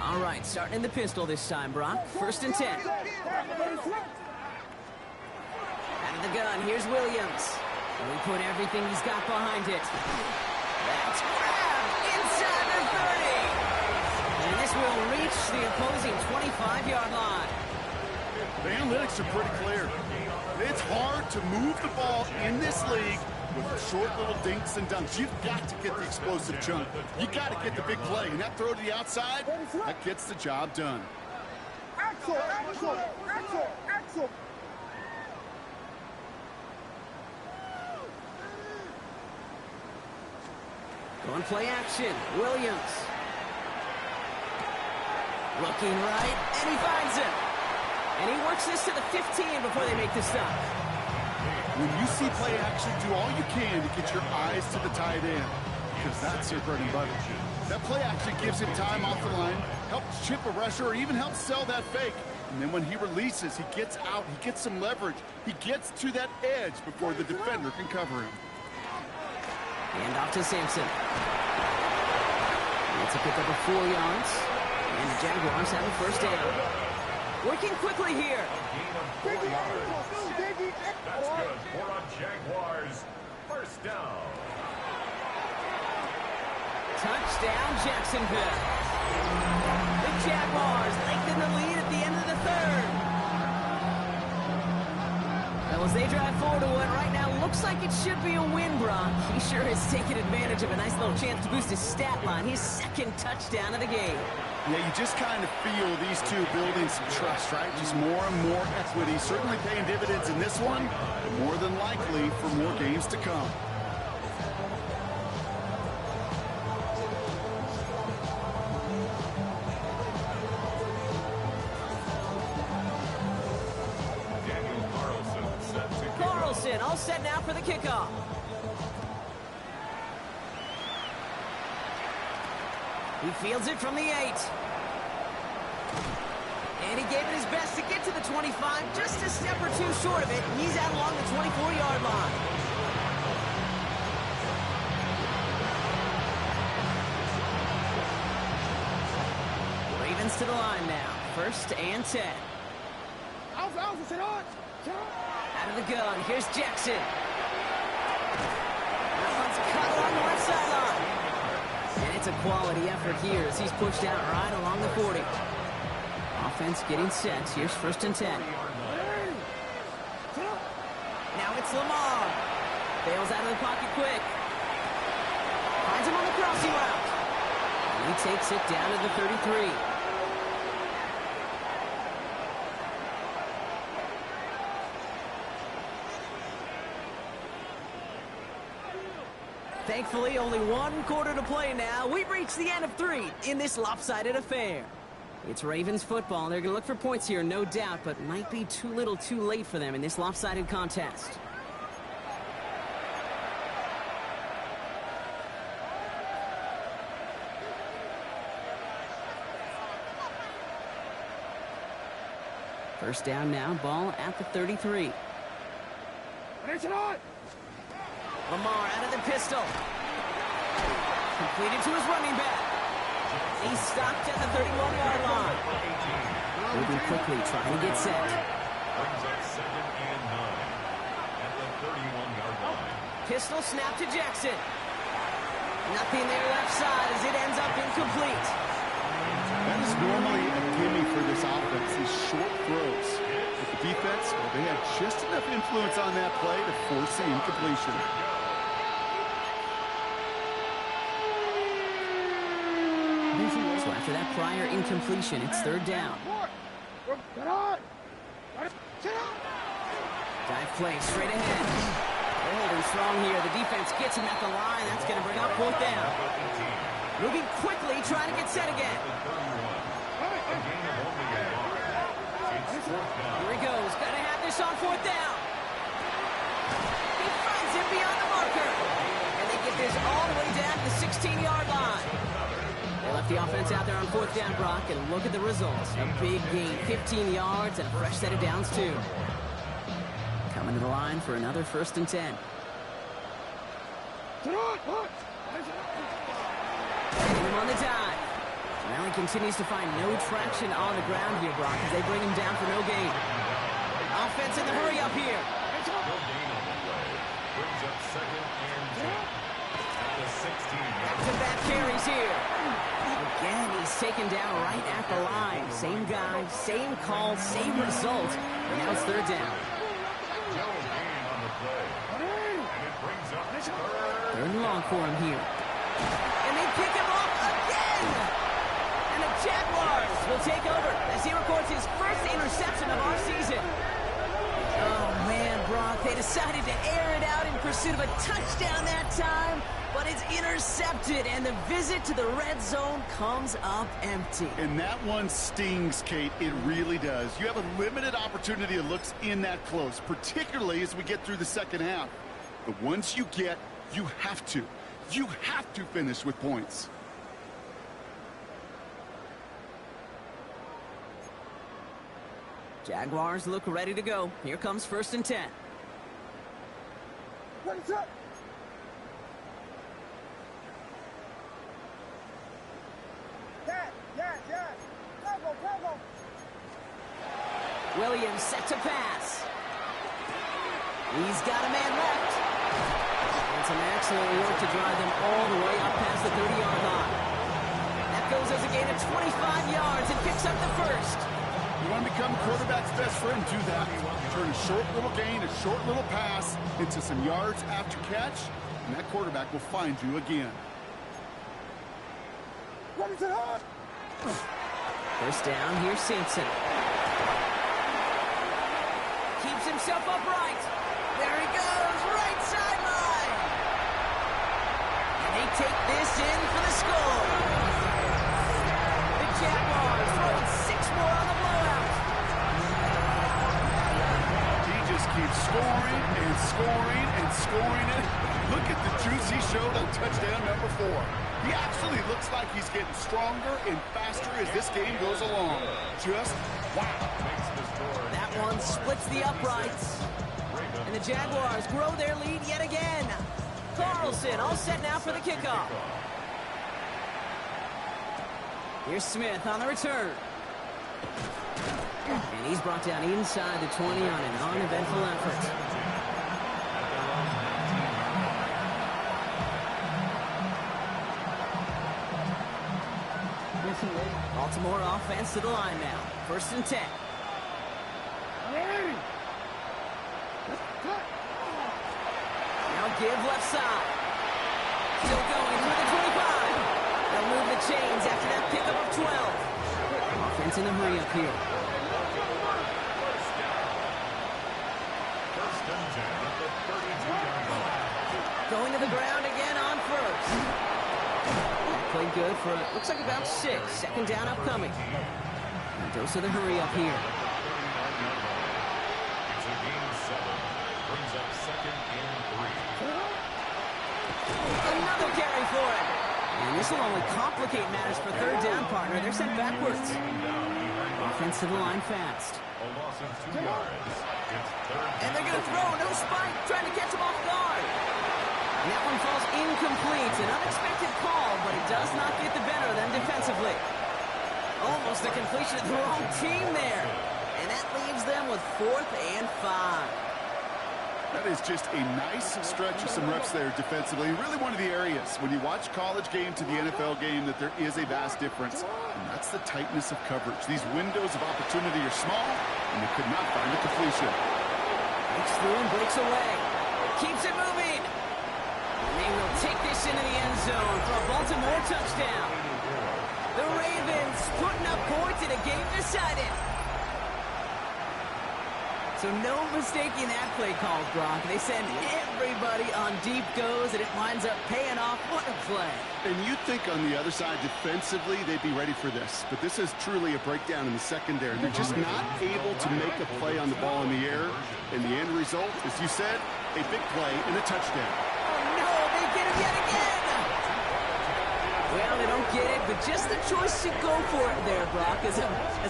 Speaker 6: All right, starting in the pistol this time, Brock. First and 10. Out of the gun, here's Williams. And we put everything he's got behind it. That's grabbed inside the 30. And this will reach the opposing 25-yard line.
Speaker 7: The analytics are pretty clear. It's hard to move the ball in this league with short little dinks and dunks. You've got to get the explosive chunk. You got to get the big play. And that throw to the outside, that gets the job done.
Speaker 5: Axel!
Speaker 6: Going play action. Williams. Looking right, and he finds him. And he works this to the 15 before they make the stop.
Speaker 7: When you see play action, do all you can to get your eyes to the tight end, because that's your bread and butter. That play action gives him time off the line, helps chip a rusher, or even helps sell that fake. And then when he releases, he gets out, he gets some leverage. He gets to that edge before the defender can cover him.
Speaker 6: And off to Sampson. It's a pickup of 4 yards. And the Jaguars have a first down. Working quickly here.
Speaker 8: Gain of 4 yards. That's good for a Jaguars first down.
Speaker 6: Touchdown, Jacksonville. The Jaguars lengthen the lead at the end of the third. Well, as they drive forward to what right now looks like it should be a win, Brock. He sure has taken advantage of a nice little chance to boost his stat line. His second touchdown of the game.
Speaker 7: Yeah, you just kind of feel these two building some trust, right? Just more and more equity. Certainly paying dividends in this one, but more than likely for more games to come.
Speaker 8: Daniel
Speaker 6: Wilson, all set now for the kickoff. He fields it from the 8. And he gave it his best to get to the 25, just a step or two short of it. He's out along the 24-yard line. Ravens to the line now. 1st and 10. Out of the gun. Here's Jackson. That one's cut along the left sideline. And it's a quality effort here as he's pushed out right along the 40. Offense getting set. Here's 1st and 10. Now it's Lamar. Bails out of the pocket quick. Finds him on the crossing route. And he takes it down to the 33. Thankfully, only 1 quarter to play now. We've reached the end of 3 in this lopsided affair. It's Ravens football. They're going to look for points here, no doubt, but might be too little too late for them in this lopsided contest. First down now, ball at the 33. Lamar out of the pistol. Completed to his running back. He's stopped at the 31-yard line. Moving quickly, trying to get set.
Speaker 8: Brings up 2nd and 9 at the 31-yard line.
Speaker 6: Pistol snap to Jackson. Nothing there left side as it ends up incomplete.
Speaker 7: That is normally a gimme for this offense, these short throws. With the defense, well, they had just enough influence on that play to force the incompletion.
Speaker 6: So after that prior incompletion, it's 3rd down. Dive play straight ahead. They're holding strong here. The defense gets him at the line. That's going to bring up 4th down. Moving quickly, trying to get set again. Here he goes. Got to have this on 4th down. He finds it beyond the marker. And they get this all the way down to the 16-yard line. They left the offense out there on 4th down, Brock, and look at the results. A big gain, 15 yards, and a fresh set of downs, too. Coming to the line for another 1st and 10. Hitting him on the dive. Allen continues to find no traction on the ground here, Brock, as they bring him down for no gain. Offense in the hurry up here.
Speaker 8: Brings up 2nd and 10 at the 16.
Speaker 6: Back-to-back carries here. Again, he's taken down right at the line. Same guy, same call, same result. And now it's 3rd down.
Speaker 8: No gain on the play. And it brings up
Speaker 6: 3rd and long for him here. And they pick him off again! And the Jaguars will take over as he records his first interception of our season. Oh, man, Brock, they decided to air it out in pursuit of a touchdown that time, but it's intercepted, and the visit to the red zone comes up empty.
Speaker 7: And that one stings, Kate. It really does. You have a limited opportunity that looks in that close, particularly as we get through the second half. But once you get, you have to finish with points.
Speaker 6: Jaguars look ready to go. Here comes 1st and 10.
Speaker 5: What is up? Go.
Speaker 6: Williams set to pass. He's got a man left. And some excellent work to drive them all the way up past the 30-yard line. That goes as a gain of 25 yards and picks up the 1st.
Speaker 7: You want to become quarterback's best friend, do that. Turn a short little gain, a short little pass into some yards after catch, and that quarterback will find you again.
Speaker 5: What is it on?
Speaker 6: 1st down, here's Simpson. Keeps himself upright. There he goes, right sideline. And they take this in for the score. The Jaguars throwing 6 more on the blowout.
Speaker 7: He just just keeps scoring and scoring and scoring it. Look at the juice he showed on touchdown number 4. He actually looks like he's getting stronger and faster as this game goes along. Just wow.
Speaker 6: That one splits the uprights. And the Jaguars grow their lead yet again. Carlson all set now for the kickoff. Here's Smith on the return. And he's brought down inside the 20 on an uneventful effort. Baltimore offense to the line now. 1st and 10. Now give left side. Still going through the 25. They'll move the chains after that pickup of 12. Offense in the hurry up here. Going to the ground again on 1st. Played good for, looks like about 6. 2nd down upcoming. And dose of the hurry up here.
Speaker 8: It's a game 7. Brings up 2nd and 3.
Speaker 6: Another carry for it. And this will only complicate matters for 3rd down, partner. They're sent backwards. Offense to the line fast.
Speaker 8: A loss of 2 yards. It's 3rd.
Speaker 6: And they're going to throw. No spike. Trying to catch him off guard. And that one falls incomplete. An unexpected call, but it does not get the better of them defensively. Almost a completion of the wrong team there. And that leaves them with 4th and 5.
Speaker 7: That is just a nice stretch of some reps there defensively. Really one of the areas when you watch college game to the NFL game that there is a vast difference. And that's the tightness of coverage. These windows of opportunity are small, and they could not find a completion.
Speaker 6: Breaks through and breaks away. Keeps it moving. And they will take this into the end zone for a Baltimore touchdown. The Ravens putting up points in a game decided. So no mistaking that play call, Brock. They send everybody on deep goes, and it winds up paying off. What a play.
Speaker 7: And you'd think on the other side, defensively, they'd be ready for this. But this is truly a breakdown in the secondary. They're just not able to make a play on the ball in the air. And the end result, as you said, a big play and a touchdown.
Speaker 6: Oh, no, they get him yet again. Well, they don't get it, but just the choice to go for it there, Brock. As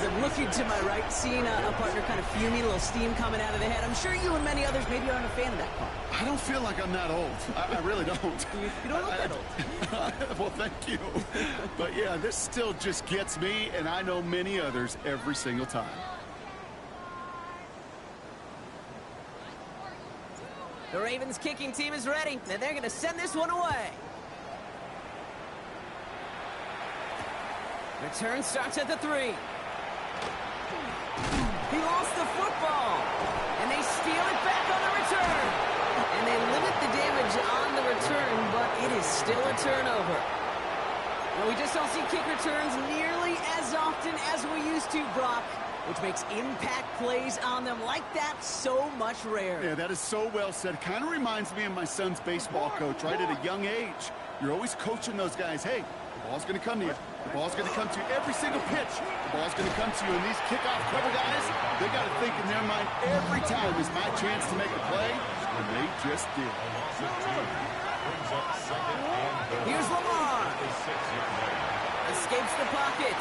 Speaker 6: I'm looking to my right, seeing a partner kind of fuming, a little steam coming out of the head. I'm sure you and many others maybe aren't a fan of that call.
Speaker 7: I don't feel like I'm that old. I really don't.
Speaker 6: You don't look that old.
Speaker 7: Well, thank you. But yeah, this still just gets me, and I know many others every single time.
Speaker 6: The Ravens kicking team is ready, and they're going to send this one away. Return starts at the 3. He lost the football, and they steal it back on the return. And they limit the damage on the return, but it is still a turnover. Well, we just don't see kick returns nearly as often as we used to, Brock, which makes impact plays on them like that so much rarer.
Speaker 7: Yeah, that is so well said. Kind of reminds me of my son's baseball coach, right? At a young age, you're always coaching those guys. Hey, the ball's going to come to you. The ball's going to come to you every single pitch. The ball's going to come to you. And these kickoff cover guys, they got to think in their mind every time is my chance to make a play. And they just did.
Speaker 6: Here's Lamar. Escapes the pocket.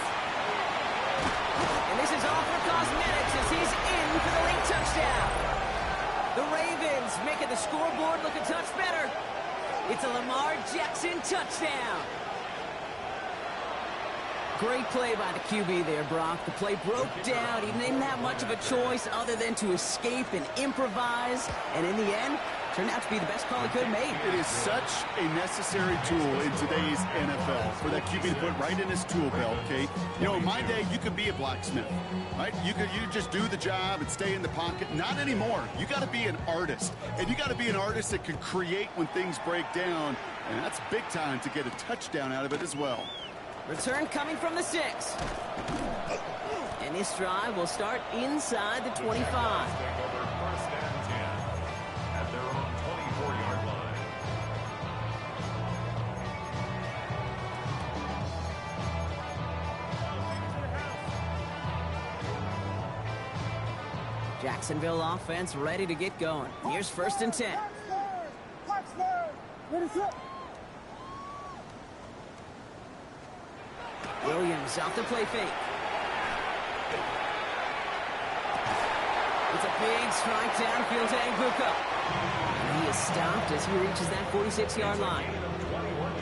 Speaker 6: And this is all for cosmetics as he's in for the late touchdown. The Ravens making the scoreboard look a touch better. It's a Lamar Jackson touchdown. Great play by the QB there, Brock. The play broke down. He didn't have much of a choice other than to escape and improvise. And in the end, turned out to be the best call he could have made.
Speaker 7: It is such a necessary tool in today's NFL for that QB to put right in his tool belt, Kate. You know, in my day, you could be a blacksmith, right? You just do the job and stay in the pocket. Not anymore. You got to be an artist. And you got to be an artist that can create when things break down. And that's big time to get a touchdown out of it as well.
Speaker 6: Return coming from the 6. And this drive will start inside the 25.
Speaker 8: First and 10 at their own 24-yard line.
Speaker 6: Jacksonville offense ready to get going. Here's 1st and 10. Williams off the play fake. It's a big strike downfield to Anguka. And he is stopped as he reaches that 46-yard line.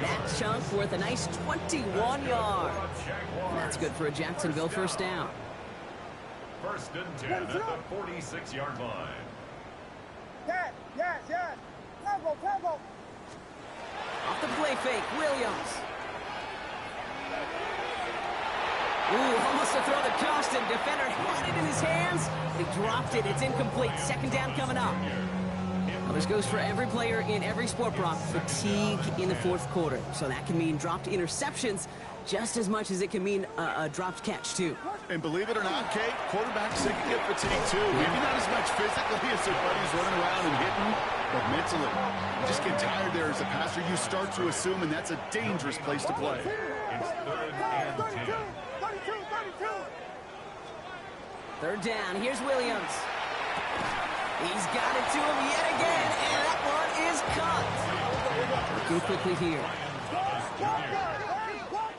Speaker 6: That chunk worth a nice 21 yards. And that's good for a Jacksonville 1st down.
Speaker 8: 1st and 10 at the 46-yard line.
Speaker 6: Off the play fake, Williams. Ooh, almost a throw that cost him. Defender had it in his hands. He dropped it. It's incomplete. 2nd down coming up. Well, this goes for every player in every sport, Brock. Fatigue in the 4th quarter. So that can mean dropped interceptions just as much as it can mean a dropped catch, too.
Speaker 7: And believe it or not, Kate, quarterbacks, they can get fatigued, too. Maybe not as much physically as their buddies running around and hitting, but mentally. You just get tired there as a passer. You start to assume, and that's a dangerous place to play.
Speaker 8: It's 3rd and 10.
Speaker 6: 3rd down. Here's Williams. He's got it to him yet again, and that one is caught. Working quickly here.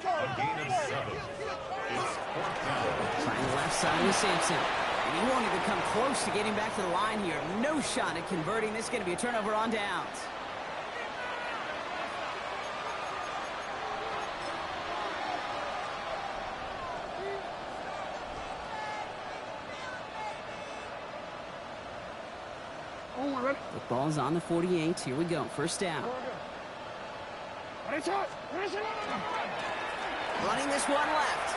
Speaker 8: A gain of 7. It's 4th down.
Speaker 6: Trying the left side with Sampson. And he won't even come close to getting back to the line here. No shot at converting. This is going to be a turnover on downs. The ball's on the 48. Here we go. 1st down. Running this one left.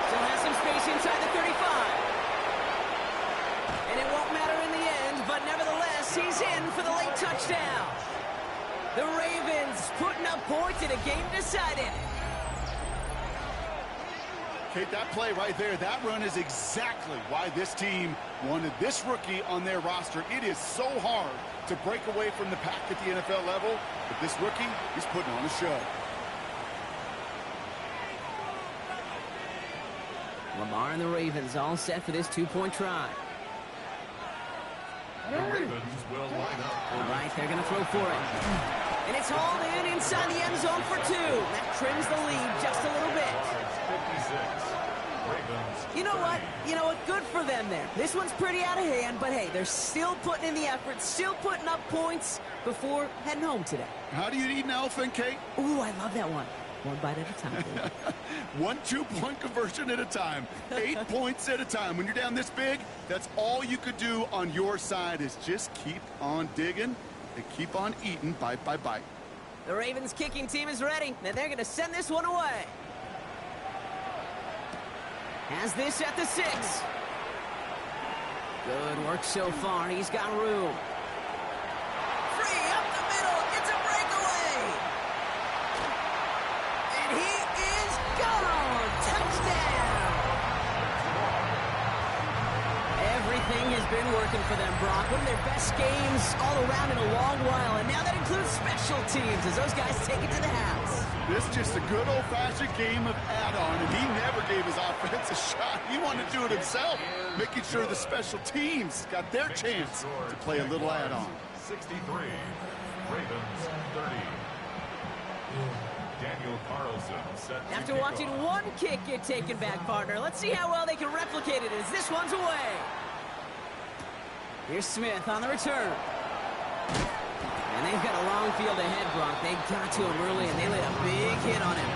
Speaker 6: Still has some space inside the 35. And it won't matter in the end, but nevertheless, he's in for the late touchdown. The Ravens putting up points in a game decided.
Speaker 7: Kate, that play right there, that run is exactly why this team wanted this rookie on their roster. It is so hard to break away from the pack at the NFL level, but this rookie is putting on a show.
Speaker 6: Lamar and the Ravens all set for this 2-point try.
Speaker 8: The Ravens will line up.
Speaker 6: All right, they're going to throw for it. And it's hauled in inside the end zone for 2. That trims the lead just a little bit.
Speaker 8: 56. Ravens.
Speaker 6: You know what? Good for them there. This one's pretty out of hand, but hey, they're still putting in the effort, still putting up points before heading home today.
Speaker 7: How do you eat an elephant, Kate?
Speaker 6: Ooh, I love that one. One bite at a time.
Speaker 7: 1 2-point conversion at a time. 8 points at a time. When you're down this big, that's all you could do on your side is just keep on digging and keep on eating bite by bite.
Speaker 6: The Ravens kicking team is ready, and they're going to send this one away. Has this at the 6. Good work so far. He's got room. Free up the middle. It's a breakaway. And he is gone. Touchdown. Everything has been working for them, Brock. One of their best games all around in a long while. And now that includes special teams as those guys take it to the house.
Speaker 7: This is just a good old-fashioned game of add-on, and he never gave his offense a shot. He wanted to do it himself, making sure the special teams got their chance to play a little add-on.
Speaker 8: 63. Ravens 30. Daniel Carlson set to
Speaker 6: After
Speaker 8: kick
Speaker 6: watching
Speaker 8: off.
Speaker 6: one kick get taken back, partner, let's see how well they can replicate it as this one's away. Here's Smith on the return. And they've got a long field ahead, Brock. They got to him early, and they laid a big hit on him.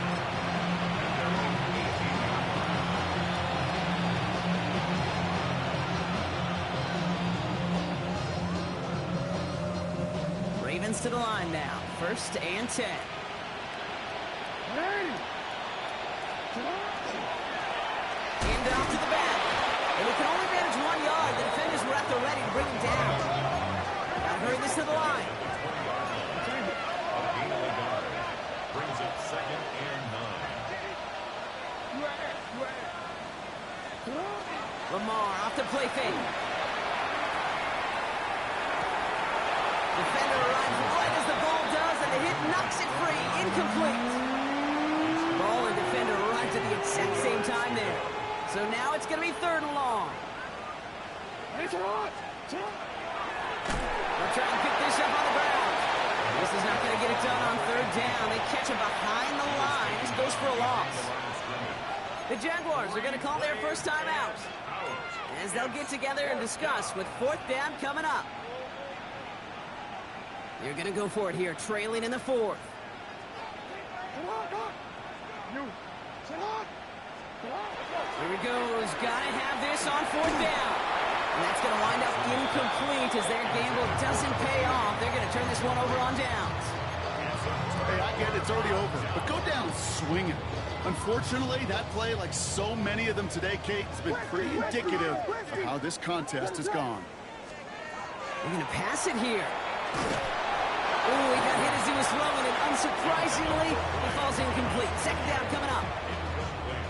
Speaker 6: Ravens to the line now. 1st and 10. Hand off to the back. And he can only manage 1 yard. The defenders were at the ready to bring him down. Now hurry this to the line.
Speaker 8: Brings it 2nd and 9.
Speaker 6: Lamar off the play fake. Defender arrives right as the ball does, and the hit knocks it free. Incomplete. Ball and defender arrived at the exact same time there. So now it's going to be 3rd and long. They'll try and pick this up on the ground. This is not going to get it done on third down. They catch it behind the line. This goes for a loss. The Jaguars are going to call their first time out as they'll get together and discuss with fourth down coming up. They're going to go for it here, trailing in the fourth. Here he goes. Got to have this on fourth down. And that's going to wind up incomplete as their gamble doesn't pay off. They're going to turn this one over on downs.
Speaker 7: Hey, I get it. It's already over. But go down swinging. Unfortunately, that play, like so many of them today, Kate, has been pretty indicative of how this contest has gone.
Speaker 6: They're going to pass it here. Oh, he got hit as he was throwing it. Unsurprisingly, he falls incomplete. Second down coming up.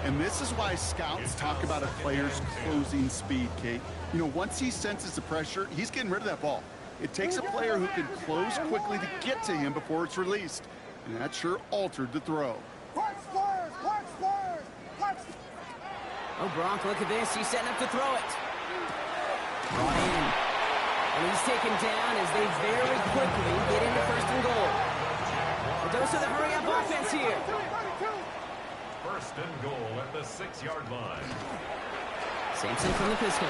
Speaker 7: And this is why scouts talk about a player's closing speed, Kate. You know, once he senses the pressure, he's getting rid of that ball. It takes a player who can close quickly to get to him before it's released. And that sure altered the throw.
Speaker 6: Oh, Brock, look at this. He's setting up to throw it. Brought in. And he's taken down as they very quickly get into first and goal. A dose of the hurry-up offense here.
Speaker 8: First and goal at the 6-yard line.
Speaker 6: Sampson from the pistol.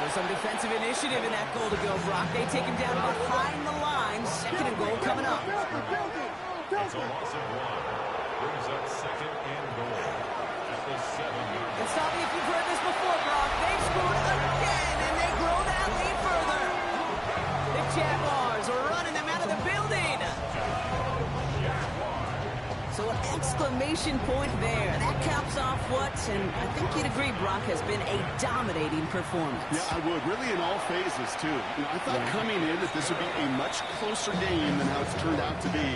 Speaker 6: So some defensive initiative in that goal to go, Brock. They take him down behind the line. Second and goal coming up.
Speaker 8: It's a loss of 1. Brings up second and goal at the 7-yard line.
Speaker 6: And stop me if you've heard this before, Brock. They've scored again, and they grow that lead further. The Jaguars are running them out of the building. So an exclamation point there. That caps off what, and I think you'd agree, Brock, has been a dominating performance.
Speaker 7: Yeah, I would. Really in all phases, too. You know, I thought coming in that this would be a much closer game than how it's turned out to be.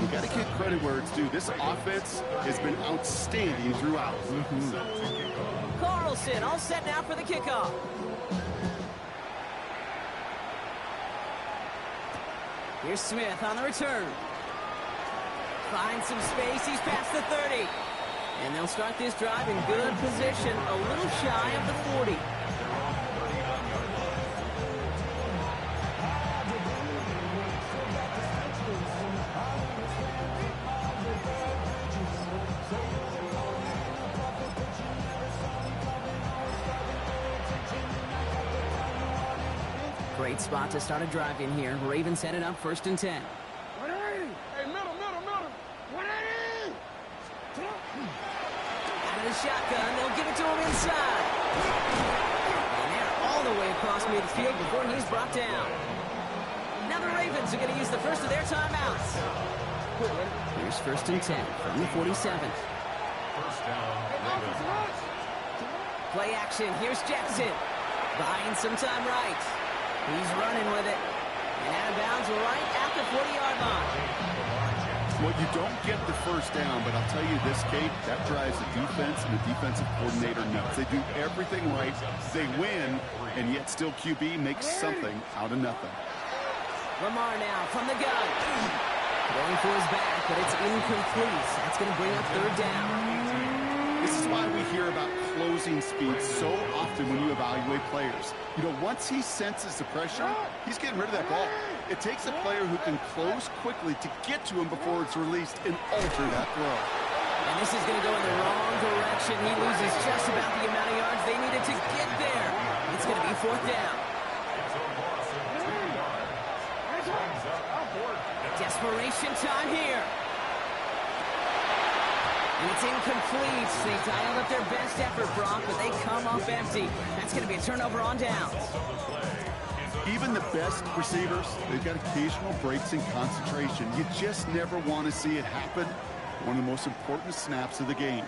Speaker 7: You got to give credit where it's due. This offense has been outstanding throughout.
Speaker 6: Carlson all set now for the kickoff. Here's Smith on the return. Finds some space. He's past the 30. And they'll start this drive in good position, a little shy of the 40. Great spot to start a drive in here. Ravens headed up first and 10. Shotgun, they'll give it to him inside. And they're all the way across midfield before he's brought down. Now the Ravens are going to use the first of their timeouts. Here's first and 10 from the 47.
Speaker 8: First down, Ravens.
Speaker 6: Play action, here's Jackson. Buying some time right. He's running with it. And out of bounds right at the 40-yard line.
Speaker 7: Well, you don't get the first down, but I'll tell you this, Kate, that drives the defense and the defensive coordinator nuts. They do everything right. They win, and yet still QB makes something out of nothing.
Speaker 6: Lamar now from the gun. Going for his back, but it's incomplete. That's going to bring up third down.
Speaker 7: This is why we hear about closing speed so often when you evaluate players. You know, once he senses the pressure, he's getting rid of that ball. It takes a player who can close quickly to get to him before it's released and alter that throw.
Speaker 6: And this is going to go in the wrong direction. He loses just about the amount of yards they needed to get there. It's going to be fourth down. Desperation time here. And it's incomplete. They dialed up their best effort, Brock, but they come up empty. That's going to be a turnover on downs.
Speaker 7: Even the best receivers, they've got occasional breaks in concentration. You just never want to see it happen. One of the most important snaps of the game.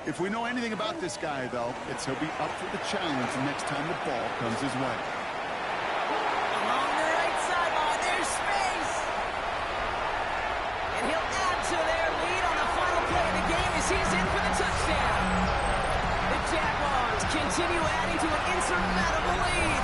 Speaker 7: If we know anything about this guy, though, it's he'll be up for the challenge the next time the ball comes his way.
Speaker 6: Along the right sideline, there's space. And he'll add to their lead on the final play of the game as he's in for the touchdown. The Jaguars continue adding to an insurmountable lead.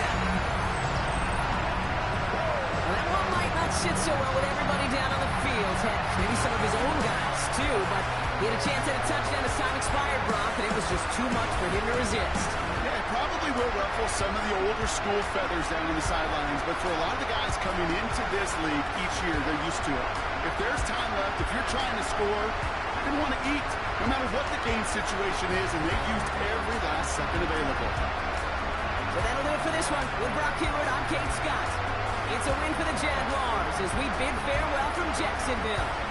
Speaker 6: That one might not sit so well with everybody down on the field. Heck, maybe some of his own guys, too. But he had a chance at a touchdown as time expired, Brock, and it was just too much for him to resist.
Speaker 7: Yeah, it probably probably will ruffle some of the older school feathers down on the sidelines, but for a lot of the guys coming into this league each year, they're used to it. If there's time left, if you're trying to score, you're going to want to eat, no matter what the game situation is, and they've used every last second available.
Speaker 6: So that'll do it for this one. With Brock Huard, I'm Kate Scott. It's a win for the Jaguars as we bid farewell from Jacksonville.